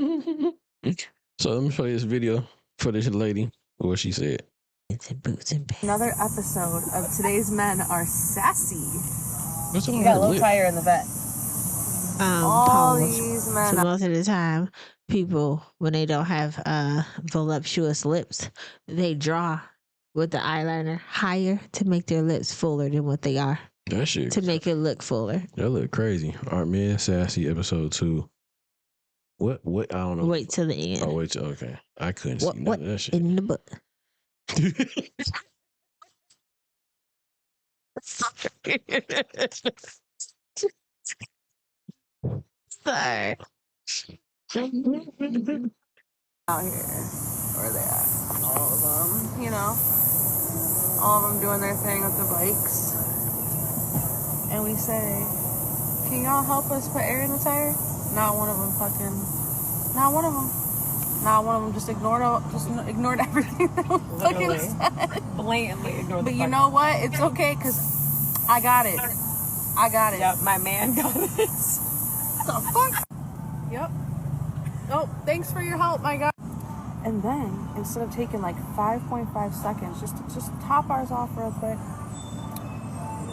So let me show you this video for this lady, what she said.
It's in boots and pants.
Another episode of Today's Men Are Sassy.
You got a low tire in the vet.
All these men.
So most of the time, people, when they don't have voluptuous lips, they draw with the eyeliner higher to make their lips fuller than what they are.
That shit.
To make it look fuller.
That look crazy. Are Men Sassy episode 2. What? I don't know.
Wait till the end.
Oh, wait till, okay. I couldn't see none of that shit.
In the book. Sorry.
Out here, where they at? All of them, you know. All of them doing their thing with the bikes. And we say, can y'all help us put air in the tire? Not one of them fucking
Not one of them. Not one of them. Just ignored everything that was fucking said.
Blatantly ignored.
But you know what? It's okay because I got it.
Yep, my man got it.
The fuck? Yep. Oh, thanks for your help, my God. And then, instead of taking like 5.5 seconds, just top ours off real quick.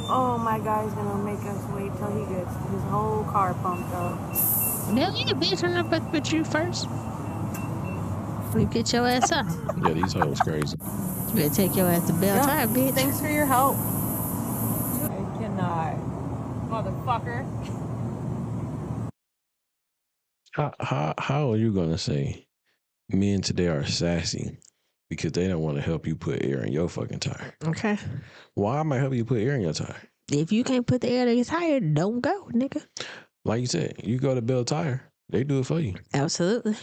Oh, my guy's gonna make us wait till he gets his whole car pumped up.
Hell yeah, bitch, I'm not put you first. You get your ass up.
Yeah, these hoes crazy.
You better take your ass to Bell Tire, bitch.
Thanks for your help.
I cannot. Motherfucker.
How are you gonna say men today are sassy because they don't want to help you put air in your fucking tire?
Okay.
Why am I helping you put air in your tire?
If you can't put the air in your tire, don't go, nigga.
Like you said, you go to Bell Tire, they do it for you.
Absolutely.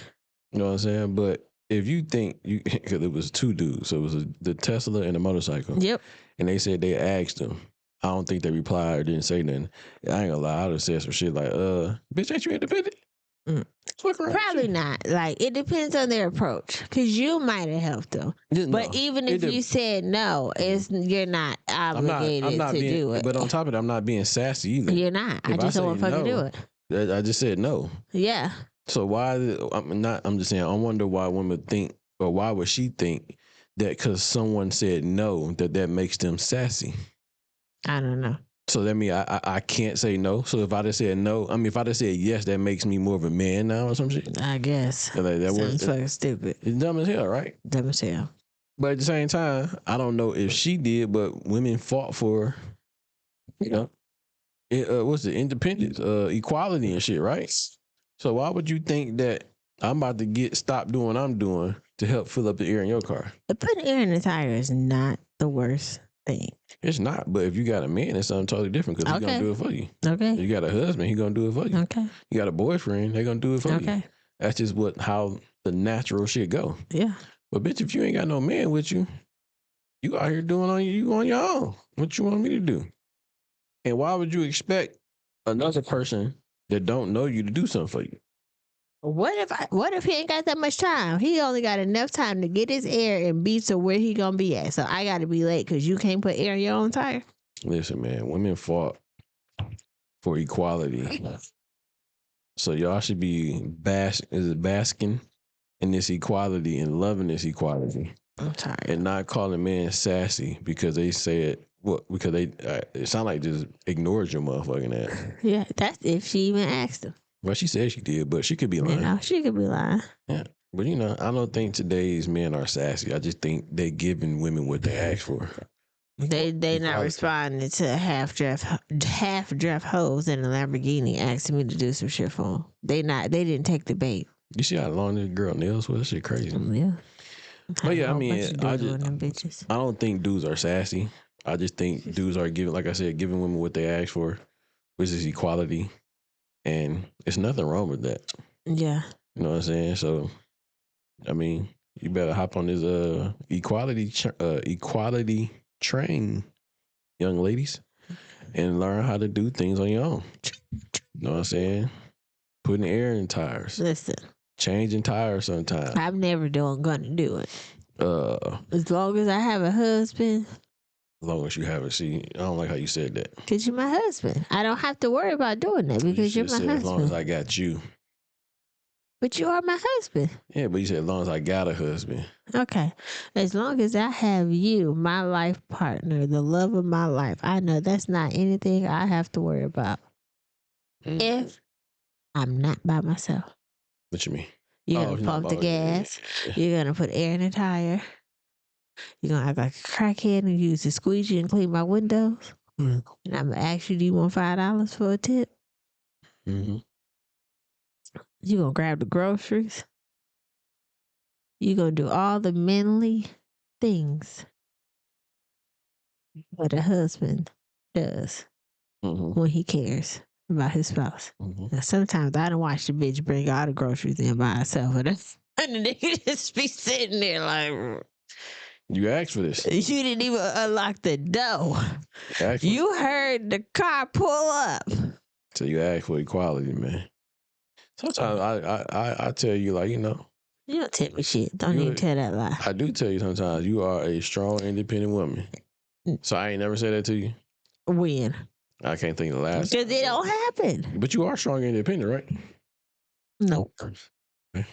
You know what I'm saying? But if you think you, because it was two dudes, so it was the Tesla and the motorcycle.
Yep.
And they said they asked them. I don't think they replied or didn't say nothing. I ain't gonna lie, I would have said some shit like, bitch, ain't you independent?
Probably not. Like, it depends on their approach. Because you might have helped them. But even if you said no, you're not obligated to do it.
But on top of it, I'm not being sassy either.
You're not. I
If
just don't want to
say
fucking do it.
I just said no.
Yeah.
So why? I'm just saying. I wonder why women think, or why would she think that because someone said no, that makes them sassy?
I don't know.
So that means I can't say no. So if I just said no, if I just said yes, that makes me more of a man now or some shit.
I guess.
Like,
Sounds fucking stupid.
It's dumb as hell, right?
Dumb as hell.
But at the same time, I don't know if she did, but women fought for, what's the independence, equality and shit, right? So why would you think that I'm about to stop doing what I'm doing to help fill up the air in your car?
Putting air in the tire is not the worst thing.
It's not, but if you got a man, it's something totally different because he's going to do it for you.
Okay.
You got a husband, he's going to do it for you.
Okay.
You got a boyfriend, they're going to do it for you.
Okay.
That's just how the natural shit go.
Yeah.
But bitch, if you ain't got no man with you, you out here doing you on your own. What you want me to do? And why would you expect another person that don't know you to do something for you?
What if he ain't got that much time? He only got enough time to get his air and be to where he gonna be at. So I gotta be late because you can't put air in your own tire.
Listen, man, women fought for equality. So y'all should be basking in this equality and loving this equality.
I'm tired.
And not calling men sassy because they said because they it sound like just ignored your motherfucking ass.
Yeah, that's if she even asked him.
Well, she said she did, but she could be lying.
She could be lying.
Yeah. But I don't think today's men are sassy. I just think they giving women what they ask for.
They not responding to half draft hoes in a Lamborghini asking me to do some shit for them. They didn't take the bait.
You see how long this girl nails was? That shit crazy.
Yeah.
But yeah, I don't think dudes are sassy. I just think dudes are giving women what they ask for, which is equality. And it's nothing wrong with that.
Yeah.
You know what I'm saying? So, you better hop on this equality train, young ladies, and learn how to do things on your own. You know what I'm saying? Putting air in tires.
Listen.
Changing tires sometimes.
I'm never gonna do it. As long as I have a husband.
As long as you have it. See, I don't like how you said that.
Because you're my husband. I don't have to worry about doing that because you're my husband.
As long as I got you.
But you are my husband.
Yeah, but you said as long as I got a husband.
Okay. As long as I have you, my life partner, the love of my life, I know that's not anything I have to worry about. If I'm not by myself.
What you mean?
You're going to pump the gas.
Yeah.
You're going to put air in the tire. You're going to act like a crackhead and use the squeegee and clean my windows. And I'm going to ask you, do you want $5 for a tip?
Mm-hmm.
You're going to grab the groceries. You're going to do all the manly things that a husband does when he cares about his spouse. Now, sometimes I don't watch the bitch bring all the groceries in by herself. And the nigga just be sitting there like...
You asked for this.
You didn't even unlock the door. You heard the car pull up.
So you asked for equality, man. Sometimes I tell you, like,
You don't tell me shit. Don't
You-
even tell that lie.
I do tell you sometimes you are a strong, independent woman. So I ain't never said that to you.
When?
I can't think of the last.
Because it don't happen.
But you are strong, and independent, right?
Nope.
Okay.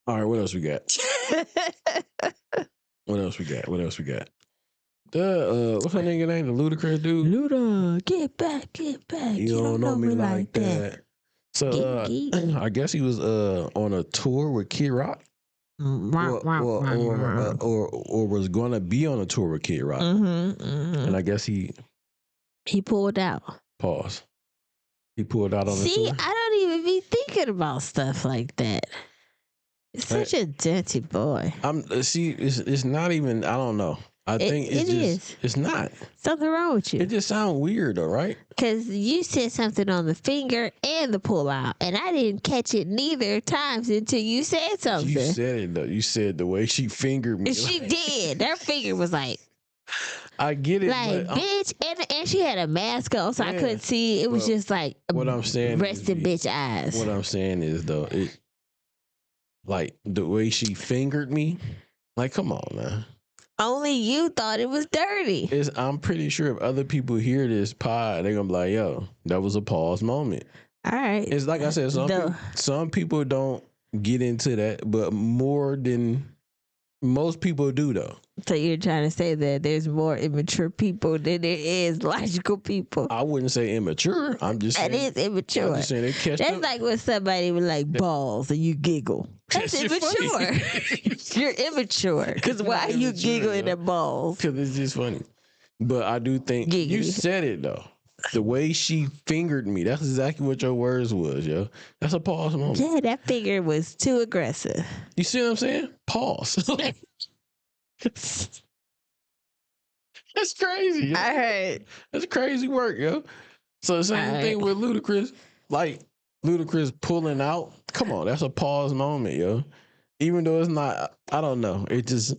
All right, what else we got? What else we got? What's that nigga name? The Ludacris dude?
Luda, get back.
You don't know me like that. So I guess he was on a tour with Kid Rock. Or was gonna be on a tour with Kid Rock. And I guess he
pulled out.
Pause. He pulled out on the tour.
See, I don't even be thinking about stuff like that. It's such a dirty boy.
It's not even, I don't know. I think it's not.
Something wrong with you.
It just sounds weird though, right?
Because you said something on the finger and the pull out, and I didn't catch it neither times until you said something.
You said it though. You said the way she fingered me.
She did. Her finger was like,
I get it,
like,
but
bitch, and she had a mask on, so I couldn't see. It was just like
what I'm saying.
Resting bitch eyes.
What I'm saying is though, like the way she fingered me, like, come on, man.
Only you thought it was dirty.
I'm pretty sure if other people hear this pod, they're gonna be like, "Yo, that was a pause moment."
All right.
It's like I said, some people don't get into that, but more than most people do, though.
So you're trying to say that there's more immature people than there is logical people?
I wouldn't say immature. I'm just saying.
That is immature.
I'm just saying they catch
That's
up.
like when somebody was like balls and you giggle. That's immature. You're immature. Because why are you giggling at balls?
Because it's just funny. But I do think you said it, though. The way she fingered me, that's exactly what your words was, yo. That's a pause moment.
Yeah, that finger was too aggressive.
You see what I'm saying? Pause. That's crazy. Yo.
I heard.
That's crazy work, yo. So the same thing with Ludacris. Like, Ludacris pulling out. Come on, that's a pause moment, yo. Even though it's not, I don't know. It is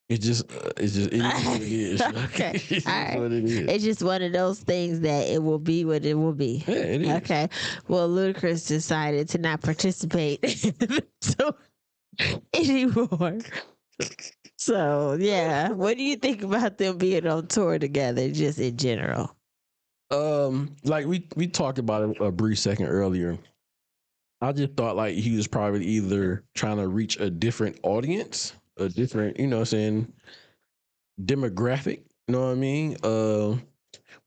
what it is.
Okay.
It's what it is.
It's just one of those things that it will be what it will be.
Yeah, it is.
Okay. Well, Ludacris decided to not participate anymore. So, yeah. What do you think about them being on tour together, just in general?
Like we talked about it a brief second earlier. I just thought like he was probably either trying to reach a different audience, a different, you know what I'm saying, demographic, you know what I mean?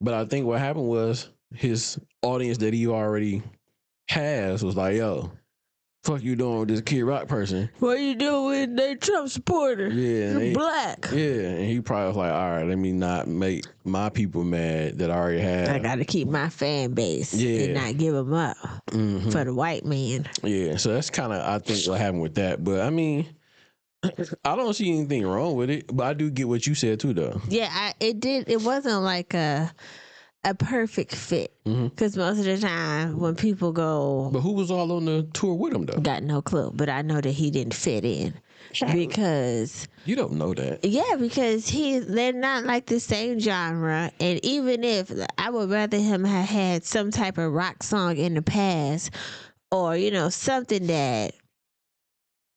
But I think what happened was his audience that he already has was like, yo, fuck you doing with this Kid Rock person?
What you doing with that Trump supporter?
Yeah.
You're black.
Yeah, and he probably was like, all right, let me not make my people mad that I already have.
I got to keep my fan base and not give them up for the white man.
Yeah, so that's kind of, I think, what happened with that. But, I mean, I don't see anything wrong with it, but I do get what you said, too, though.
Yeah, it wasn't like a perfect fit. Because most of the time when people go...
But who was all on the tour with him, though?
Got no clue, but I know that he didn't fit in. Because...
You don't know that.
Yeah, because they're not like the same genre. And even if... I would rather him have had some type of rock song in the past, or, you know, something that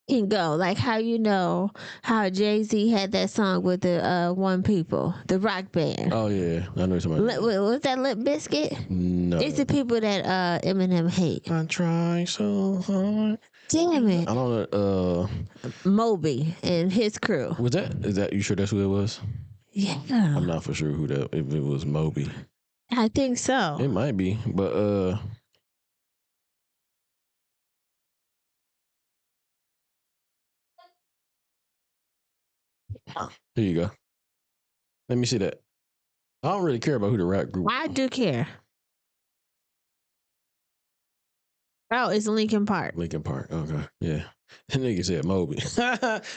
can go. Like how how Jay-Z had that song with the One People, the rock band.
Oh, yeah. I know somebody.
Was that Limp Bizkit?
No.
It's the people that Eminem hate.
I'm trying so hard.
Damn it.
I don't know.
Moby and his crew.
Is that, you sure that's who it was?
Yeah.
I'm not for sure if it was Moby.
I think so.
It might be, but here you go. Let me see that. I don't really care about who the rap group.
I do care. Oh, it's Linkin Park.
Linkin Park. Okay, yeah. That nigga said Moby.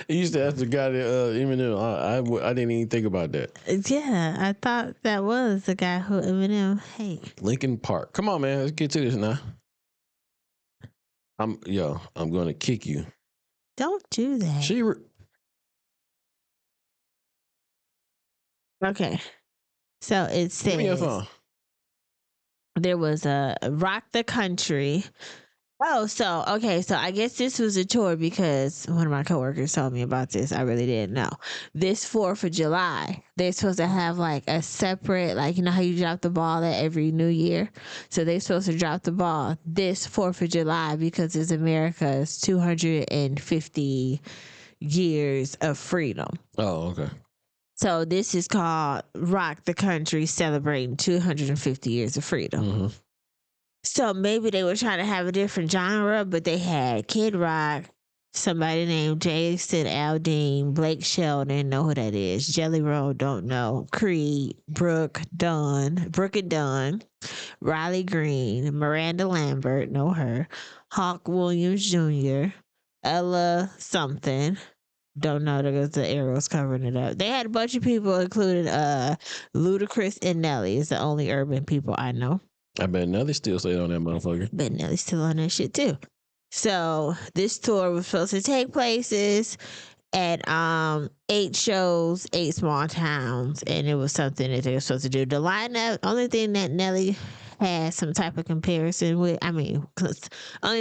He used to ask the guy that Eminem. I didn't even think about that.
Yeah, I thought that was the guy who Eminem hate.
Linkin Park. Come on, man. Let's get to this now. I'm gonna kick you.
Don't do that. Okay. So it says.
Give me your phone.
there was a Rock the Country. Oh, so I guess this was a tour because one of my coworkers told me about this. I really didn't know. This 4th of July, they're supposed to have like a separate, like, you know how you drop the ball at every New Year? So they're supposed to drop the ball this 4th of July because it's America's 250 years of freedom.
Oh, okay.
So this is called Rock the Country, celebrating 250 years of freedom.
Mm-hmm.
So maybe they were trying to have a different genre, but they had Kid Rock, somebody named Jason Aldean, Blake Shelton, know who that is, Jelly Roll, don't know, Creed, Brooke and Dunn, Riley Green, Miranda Lambert, know her, Hawk Williams Jr., Ella something, don't know, because the arrows covering it up. They had a bunch of people, including Ludacris and Nelly is the only urban people I know.
I bet Nelly still stayed on that motherfucker.
Bet Nelly's still on that shit too. So this tour was supposed to take places at 8 shows, 8 small towns, and it was something that they were supposed to do. The lineup, only thing that Nelly had some type of comparison with, only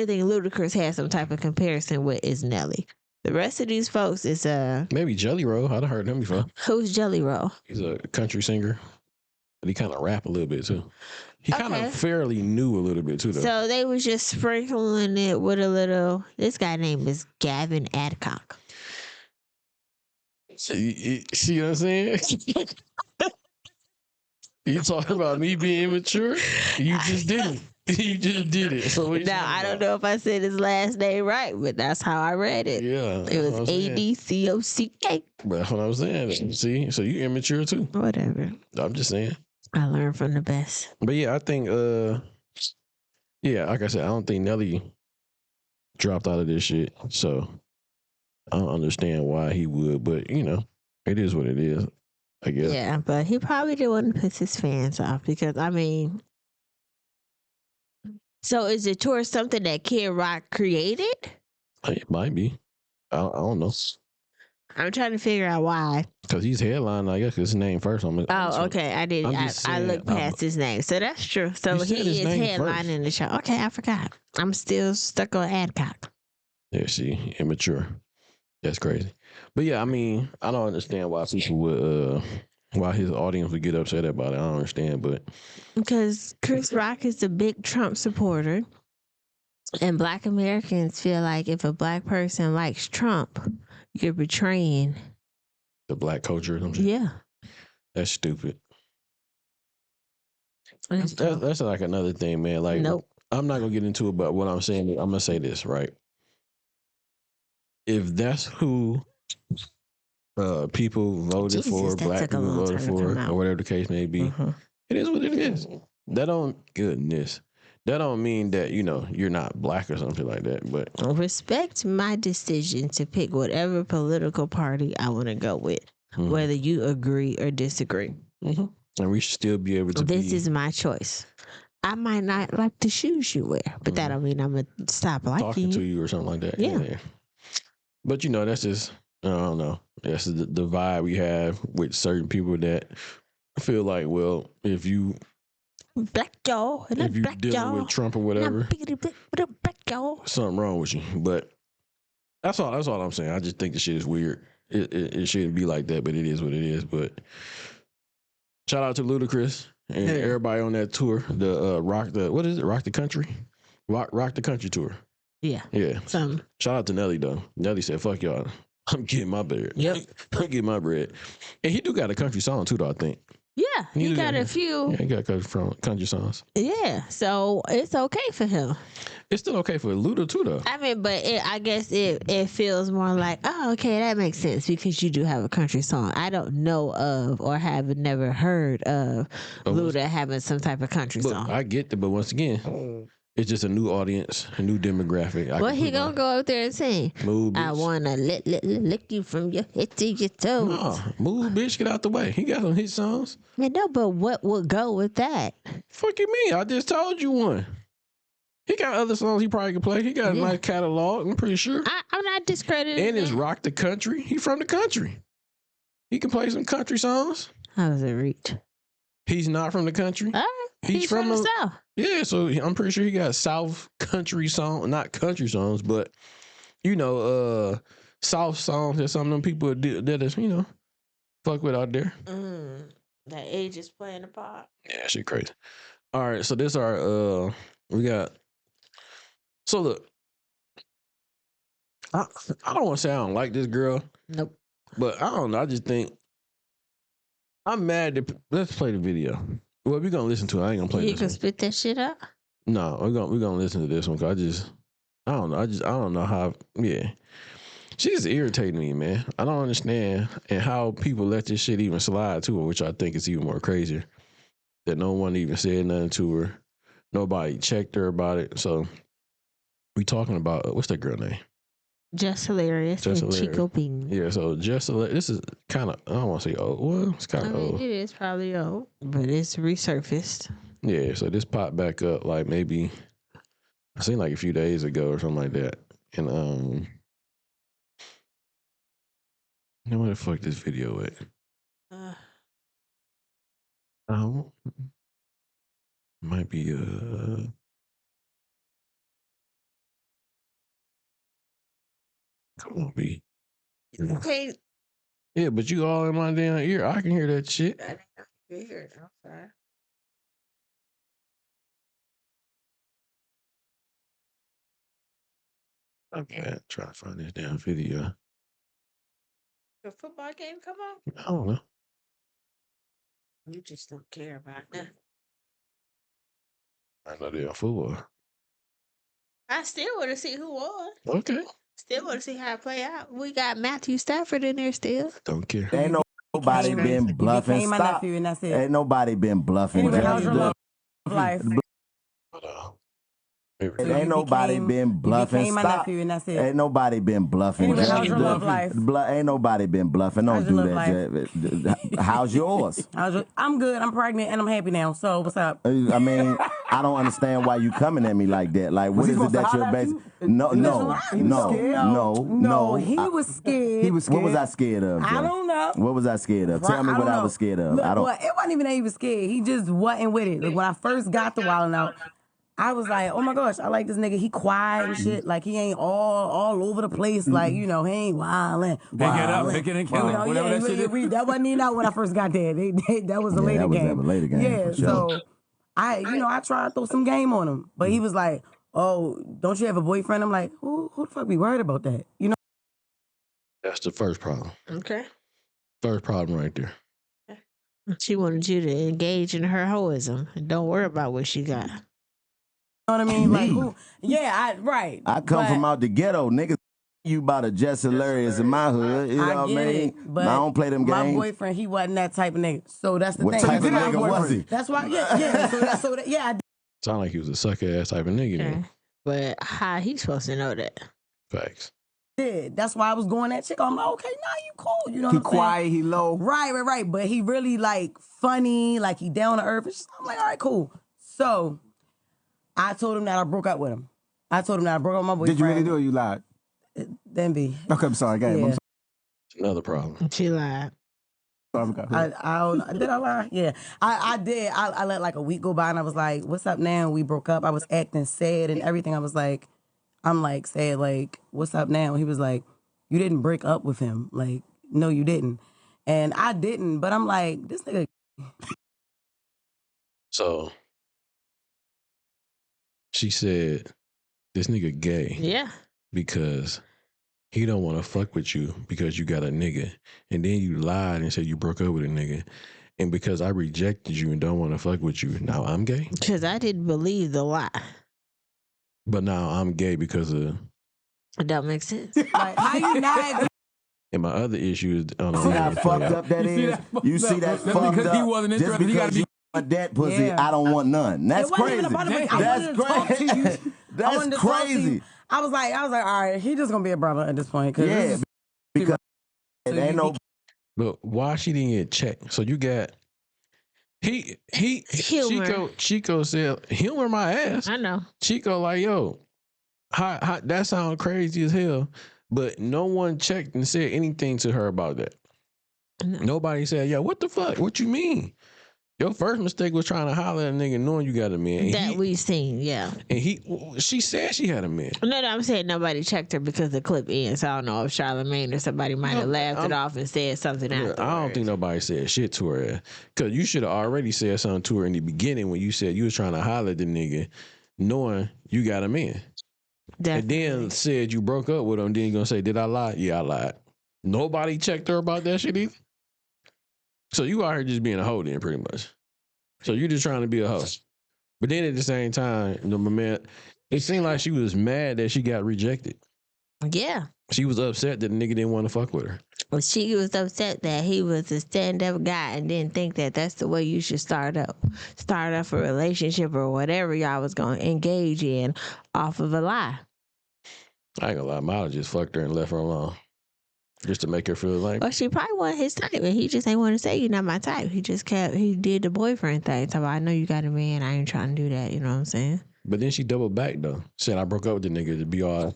thing Ludacris had some type of comparison with is Nelly. The rest of these folks is
maybe Jelly Roll. I'd heard him before.
Who's Jelly Roll?
He's a country singer, but he kind of rap a little bit too. He kind of fairly knew a little bit too, though.
So they was just sprinkling it with a little. This guy name is Gavin Adcock.
See what I'm saying? You talking about me being immature? You just did it. You just did it. So
now I don't know if I said his last name right, but that's how I read it.
Yeah,
it was Adcock.
That's what I was saying. See, so you immature too.
Whatever.
I'm just saying.
I learned from the best.
But yeah, I think like I said, I don't think Nelly dropped out of this shit. So I don't understand why he would, but you know, it is what it is, I guess.
Yeah, but he probably didn't want to piss his fans off because so is the tour something that Kid Rock created?
It might be. I don't know.
I'm trying to figure out why.
Because he's headlining, I guess his name first.
Okay. I didn't. I looked past his name. So that's true. So he is headlining the show. Okay, I forgot. I'm still stuck on Adcock.
Yeah, see, immature. That's crazy. But yeah, I mean, I don't understand why people would, why his audience would get upset about it. I don't understand, but.
Because Chris Rock is a big Trump supporter. And Black Americans feel like if a Black person likes Trump, you're betraying
the Black culture or something.
Yeah.
That's stupid. That's like another thing, man. Like,
nope.
I'm not going to get into it, but what I'm saying, I'm going to say this, right? If that's who people voted for, Black people voted for, or whatever the case may be, it is what it is. That don't mean that, you know, you're not Black or something like that. But
respect my decision to pick whatever political party I want to go with, whether you agree or disagree.
And we should still be able to.
This is my choice. I might not like the shoes you wear, but that don't mean I'm gonna stop liking
talking to you or something like that. Yeah. But you know, that's just, I don't know. That's the vibe we have with certain people that feel like, well, if you
black y'all,
if you dealing with Trump or whatever, something wrong with you. But that's all I'm saying. I just think the shit is weird. It shouldn't be like that, but it is what it is. But shout out to Ludacris and everybody on that tour. The Rock the Country? Rock the Country tour.
Yeah.
Shout out to Nelly though. Nelly said, "Fuck y'all. I'm getting my bread."
Yep.
I'm getting my bread. And he do got a country song too, though, I think.
Yeah, he got a few.
Yeah, he got country songs.
Yeah, so it's okay for him.
It's still okay for Luda too, though.
I mean, but I guess it feels more like, oh, okay, that makes sense because you do have a country song. I don't know of or have never heard of Luda having some type of country song.
I get that, but once again, it's just a new audience, a new demographic.
Well, he gonna go out there and sing.
Move, bitch.
I wanna lick you from your head to your toes.
No, move, bitch, get out the way. He got some hit songs.
Man, no, but what would go with that?
Fuck you mean? I just told you one. He got other songs he probably could play. He got a nice catalog, I'm pretty sure.
I'm not discrediting.
And it's Rock the Country. He from the country. He can play some country songs.
How does it reach?
He's not from the country.
All right. He's from the South.
Yeah, so I'm pretty sure he got South country song, not country songs, but South songs that some of them people that is, fuck with out there.
That age is playing a part.
Yeah, shit crazy. All right, so this our we got. So look, I don't want to say I don't like this girl.
Nope.
But I don't know. I just think I'm mad that let's play the video. Well, we're gonna listen to it. I ain't gonna play
You
this
can
one.
spit that shit out.
No, we're gonna listen to this one because I don't know. I don't know how. Yeah, she's irritating me, man. I don't understand and how people let this shit even slide to her, which I think is even more crazier. That no one even said nothing to her. Nobody checked her about it. So we talking about what's that girl name?
Just hilarious.
Just
and
hilarious.
Chico Bean.
Yeah, so just this is kind of I don't want to say old. Well, it's kind of old.
It is probably old, but it's resurfaced.
Yeah, so this popped back up like maybe I seen like a few days ago or something like that. And you know where the fuck this video at? Might be come on, B.
Okay.
Yeah, but you all in my damn ear. I can hear that shit.
I can hear it outside.
Okay, try to find this damn video.
The football game come on?
I don't know.
You just don't care about that.
I know they're football.
I still want to see who won.
Okay.
Still want to see how it play out. We got Matthew Stafford in there still.
Don't care.
Ain't nobody been bluffing.
My
Stop.
nephew and that's it.
Ain't nobody been bluffing.
Anyway, how's your
Just-
love life?
Hold on.
Ain't nobody been bluffing.
Became my
Stop.
nephew and that's it.
Ain't nobody been bluffing.
Anyway, how's your
Just-
love life?
Ain't nobody been bluffing. Don't
How's
do
your
that. How's yours?
I'm good. I'm pregnant and I'm happy now. So what's up?
I mean, I don't understand why you coming at me like that. Like, what
he
is it
supposed to
that you're
holler at
basing?
you?
No.
He was scared.
He was scared.
What was I scared of?
I
Joe?
don't know.
What was I scared of? Tell me what I was scared of.
Look,
I don't.
well, it wasn't even that he was scared. He just wasn't with it. Like when I first got to Wildin' Out, I was like, oh my gosh, I like this nigga. He quiet and shit. Like he ain't all over the place. Like, he ain't wildin'.
Pick it up, pick it and kill it. Whatever that shit is.
That wasn't even out when I first got there. That was a later
that was
game.
a later game,
Yeah,
for sure.
so I tried to throw some game on him. But he was like, oh, don't you have a boyfriend? I'm like, who the fuck be worried about that?
That's the first problem.
Okay.
First problem right there.
She wanted you to engage in her hoism and don't worry about what she got.
You know what I mean? Like,
Me?
right.
I come from out the ghetto, niggas. You about a just hilarious in my hood. You know what I
get
mean?
it, but
I don't play them
my
games.
boyfriend, he wasn't that type of nigga. So that's the
What
thing.
type of nigga was he?
That's why, yeah.
Sound like he was a sucker ass type of nigga.
Okay.
Then.
But how he supposed to know that?
Facts.
did. That's why I was going that chick. I'm like, okay, now you cool. You know what
He
I'm
quiet,
saying?
he low.
Right. But he really like funny, like he down to earth. I'm like, all right, cool. So I told him that I broke up with him. I told him that I broke up with my boyfriend.
Did you really do it or you lied?
Then be.
Okay, I'm sorry, guys.
Yeah.
Another problem.
She lied.
I did I lie? Yeah, I did. I let like a week go by and I was like, "What's up now?" We broke up. I was acting sad and everything. I'm like sad. Like, what's up now? He was like, "You didn't break up with him." Like, no, you didn't. And I didn't. But I'm like, this nigga.
So she said, "This nigga gay."
Yeah.
Because he don't want to fuck with you because you got a nigga. And then you lied and said you broke up with a nigga. And because I rejected you and don't want to fuck with you, now I'm gay?
Because I didn't believe the lie.
But now I'm gay because of...
It don't make sense.
Like, how you not?
And my other issue is... I don't
See
know
how fucked up that is? You see that fucked up?
Because he wasn't
Just
interested, he gotta
because
be...
you want that pussy,
Yeah.
I don't want none. That's
It wasn't
crazy.
even about it. I
That's
wanted to talk to you.
crazy.
I wanted
That's
to talk to you.
crazy.
I was like, all right, he just gonna be a brother at this point.
Yeah, because it ain't no...
But why she didn't get checked? So you got...
Humor.
Chico said, humor my ass.
I know.
Chico like, yo, how, that sound crazy as hell. But no one checked and said anything to her about that.
No.
Nobody said, yo, what the fuck? What you mean? Your first mistake was trying to holler at a nigga knowing you got a man.
That we seen, yeah.
And she said she had a man.
No, I'm saying nobody checked her because the clip ends. So I don't know if Charlamagne or somebody might have laughed it off and said something afterwards.
I don't think nobody said shit to her. Because you should have already said something to her in the beginning when you said you was trying to holler at the nigga knowing you got a man. Definitely. And then said you broke up with him. Then you going to say, did I lie? Yeah, I lied. Nobody checked her about that shit either. So you out here just being a hoe then, pretty much. So you just trying to be a hoe. But then at the same time, my man, it seemed like she was mad that she got rejected.
Yeah. She
was upset that the nigga didn't want to fuck with her.
Well, she was upset that he was a stand-up guy and didn't think that that's the way you should start up a relationship or whatever y'all was going to engage in off of a lie.
I ain't gonna lie, Miles just fucked her and left her alone. Just to make her feel like.
Well, she probably wasn't his type, and he just ain't want to say you're not my type. He did the boyfriend thing. So I know you got a man. I ain't trying to do that. You know what I'm saying?
But then she doubled back though. Said I broke up with the nigga to be all.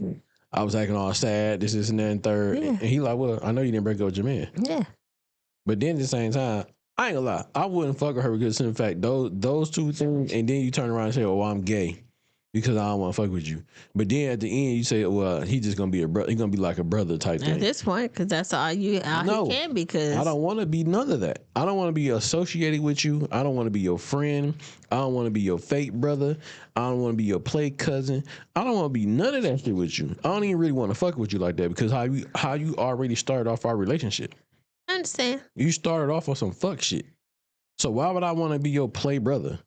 I was acting all sad. This and that and third. Yeah. And he like, well, I know you didn't break up with your man.
Yeah.
But then at the same time, I ain't gonna lie. I wouldn't fuck with her because in fact those two things, and then you turn around and say, oh, I'm gay. Because I don't want to fuck with you. But then at the end, you say, well, he's just going to be a brother. He's going to be like a brother type thing.
At this point, because that's all he can be. Because
I don't want to be none of that. I don't want to be associated with you. I don't want to be your friend. I don't want to be your fake brother. I don't want to be your play cousin. I don't want to be none of that shit with you. I don't even really want to fuck with you like that because how you already started off our relationship.
I understand.
You started off on some fuck shit. So why would I want to be your play brother?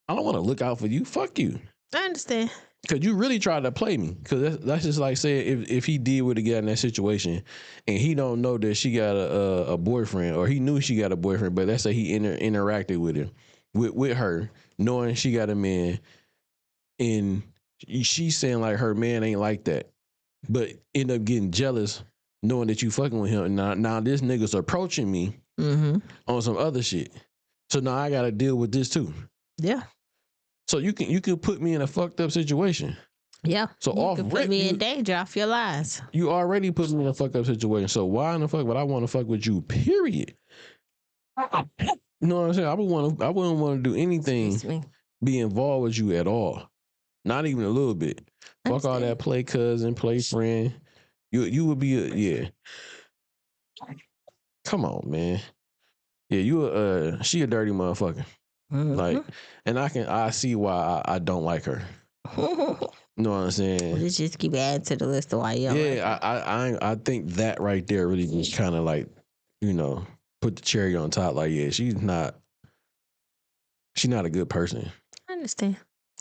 I don't want to look out for you. Fuck you.
I understand.
Because you really tried to play me. Because that's just like saying if he did with a guy in that situation and he don't know that she got a boyfriend or he knew she got a boyfriend, but let's say he interacted with him, with her, knowing she got a man and she's saying like her man ain't like that, but end up getting jealous knowing that you fucking with him. Now this nigga's approaching me on some other shit. So now I got to deal with this too.
Yeah.
So you can put me in a fucked up situation.
Yeah.
So
you can put me in danger off your lies.
You already put me in a fucked up situation. So why in the fuck would I want to fuck with you? Period. You know what I'm saying? I wouldn't want to do anything, be involved with you at all. Not even a little bit. Fuck all that play cousin, play friend. You would be yeah. Come on, man. Yeah, she a dirty motherfucker. Like, and I see why I don't like her. You know what I'm saying?
Let's just keep adding to the list of why you don't like
her. I think that right there really just kind of like, put the cherry on top. Like, yeah, she's not a good person.
I understand.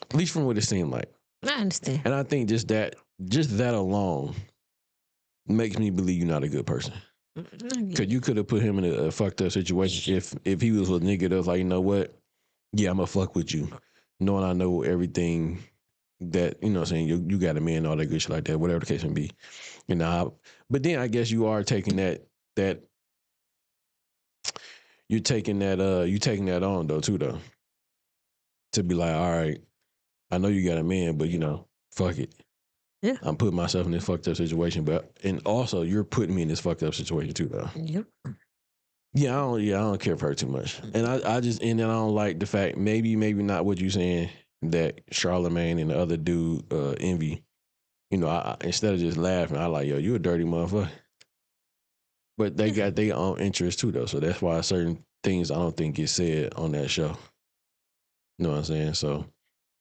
At least from what it seemed like.
I understand.
And I think just that alone makes me believe you're not a good person. Because you could have put him in a fucked up situation if he was a nigga that was like, you know what? Yeah, I'm gonna fuck with you. Knowing I know everything that, you know what I'm saying, you got a man, all that good shit like that, whatever the case may be. But then I guess you are taking that you're taking that on though too though. To be like, all right, I know you got a man, but fuck it.
Yeah.
I'm putting myself in this fucked up situation, and also you're putting me in this fucked up situation too though.
Yep.
Yeah, I don't care for her too much. And I don't like the fact, maybe not what you saying, that Charlamagne and the other dude, Envy, instead of just laughing, I like, yo, you a dirty motherfucker. But they got their own interests too though. So that's why certain things I don't think get said on that show. You know what I'm saying? So,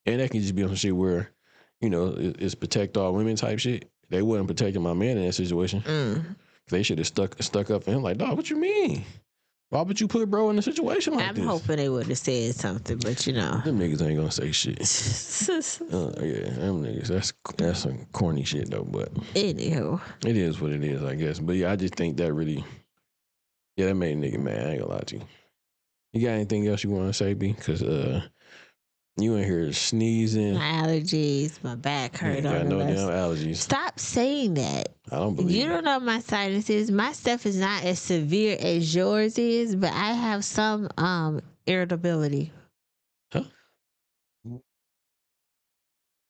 and that can just be on some shit where, it's protect all women type shit. They wasn't protecting my man in that situation. They should have stuck up for him like, dog, what you mean? Why would you put bro in a situation like this?
I'm hoping they would have said something, but
them niggas ain't gonna say shit. Yeah, them niggas, that's some corny shit though, but
anywho.
It is what it is, I guess. But yeah, I just think that really, that made a nigga mad. I ain't gonna lie to you. You got anything else you want to say, B? Because you in here sneezing.
My allergies, my back hurt.
I know damn allergies.
Stop saying that.
I don't believe
you. Don't know my sinuses. My stuff is not as severe as yours is, but I have some irritability.
Huh?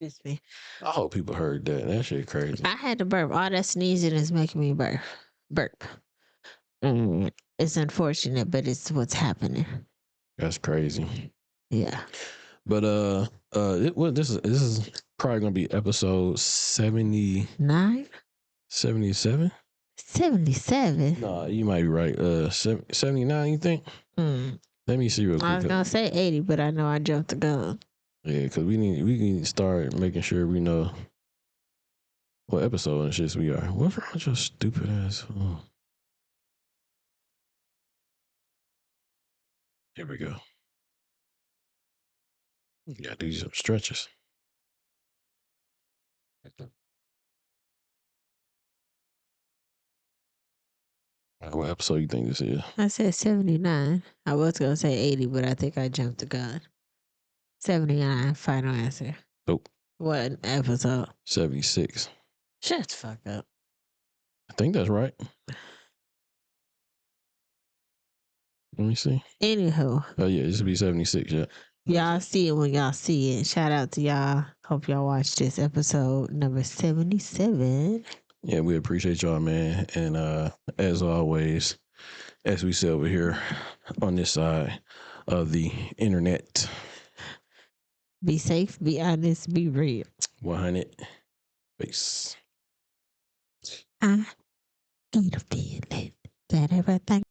Excuse me.
I hope people heard that. That shit crazy.
I had to burp. All that sneezing is making me burp. It's unfortunate, but it's what's happening.
That's crazy.
Yeah.
But this is probably gonna be episode
9?
77.
77.
Nah, you might be right. 79. You think? Let me see real quick.
I was gonna say 80, but I know I jumped the gun.
Yeah, because we need to start making sure we know what episode and shit we are. What's wrong with your stupid ass? Oh. Here we go. You gotta do some stretches. What episode you think this is?
I said 79. I was gonna say 80, but I think I jumped the gun. 79, final answer.
Nope.
What episode?
76.
Shut the fuck up.
I think that's right. Let me see.
Anywho.
Oh yeah, this will be 76. Yeah.
Y'all see it when y'all see it. Shout out to y'all. Hope y'all watch this episode number 77.
Yeah, we appreciate y'all, man. And as always, as we say over here on this side of the internet,
be safe, be honest, be real.
100. Peace.
I get a feeling that everything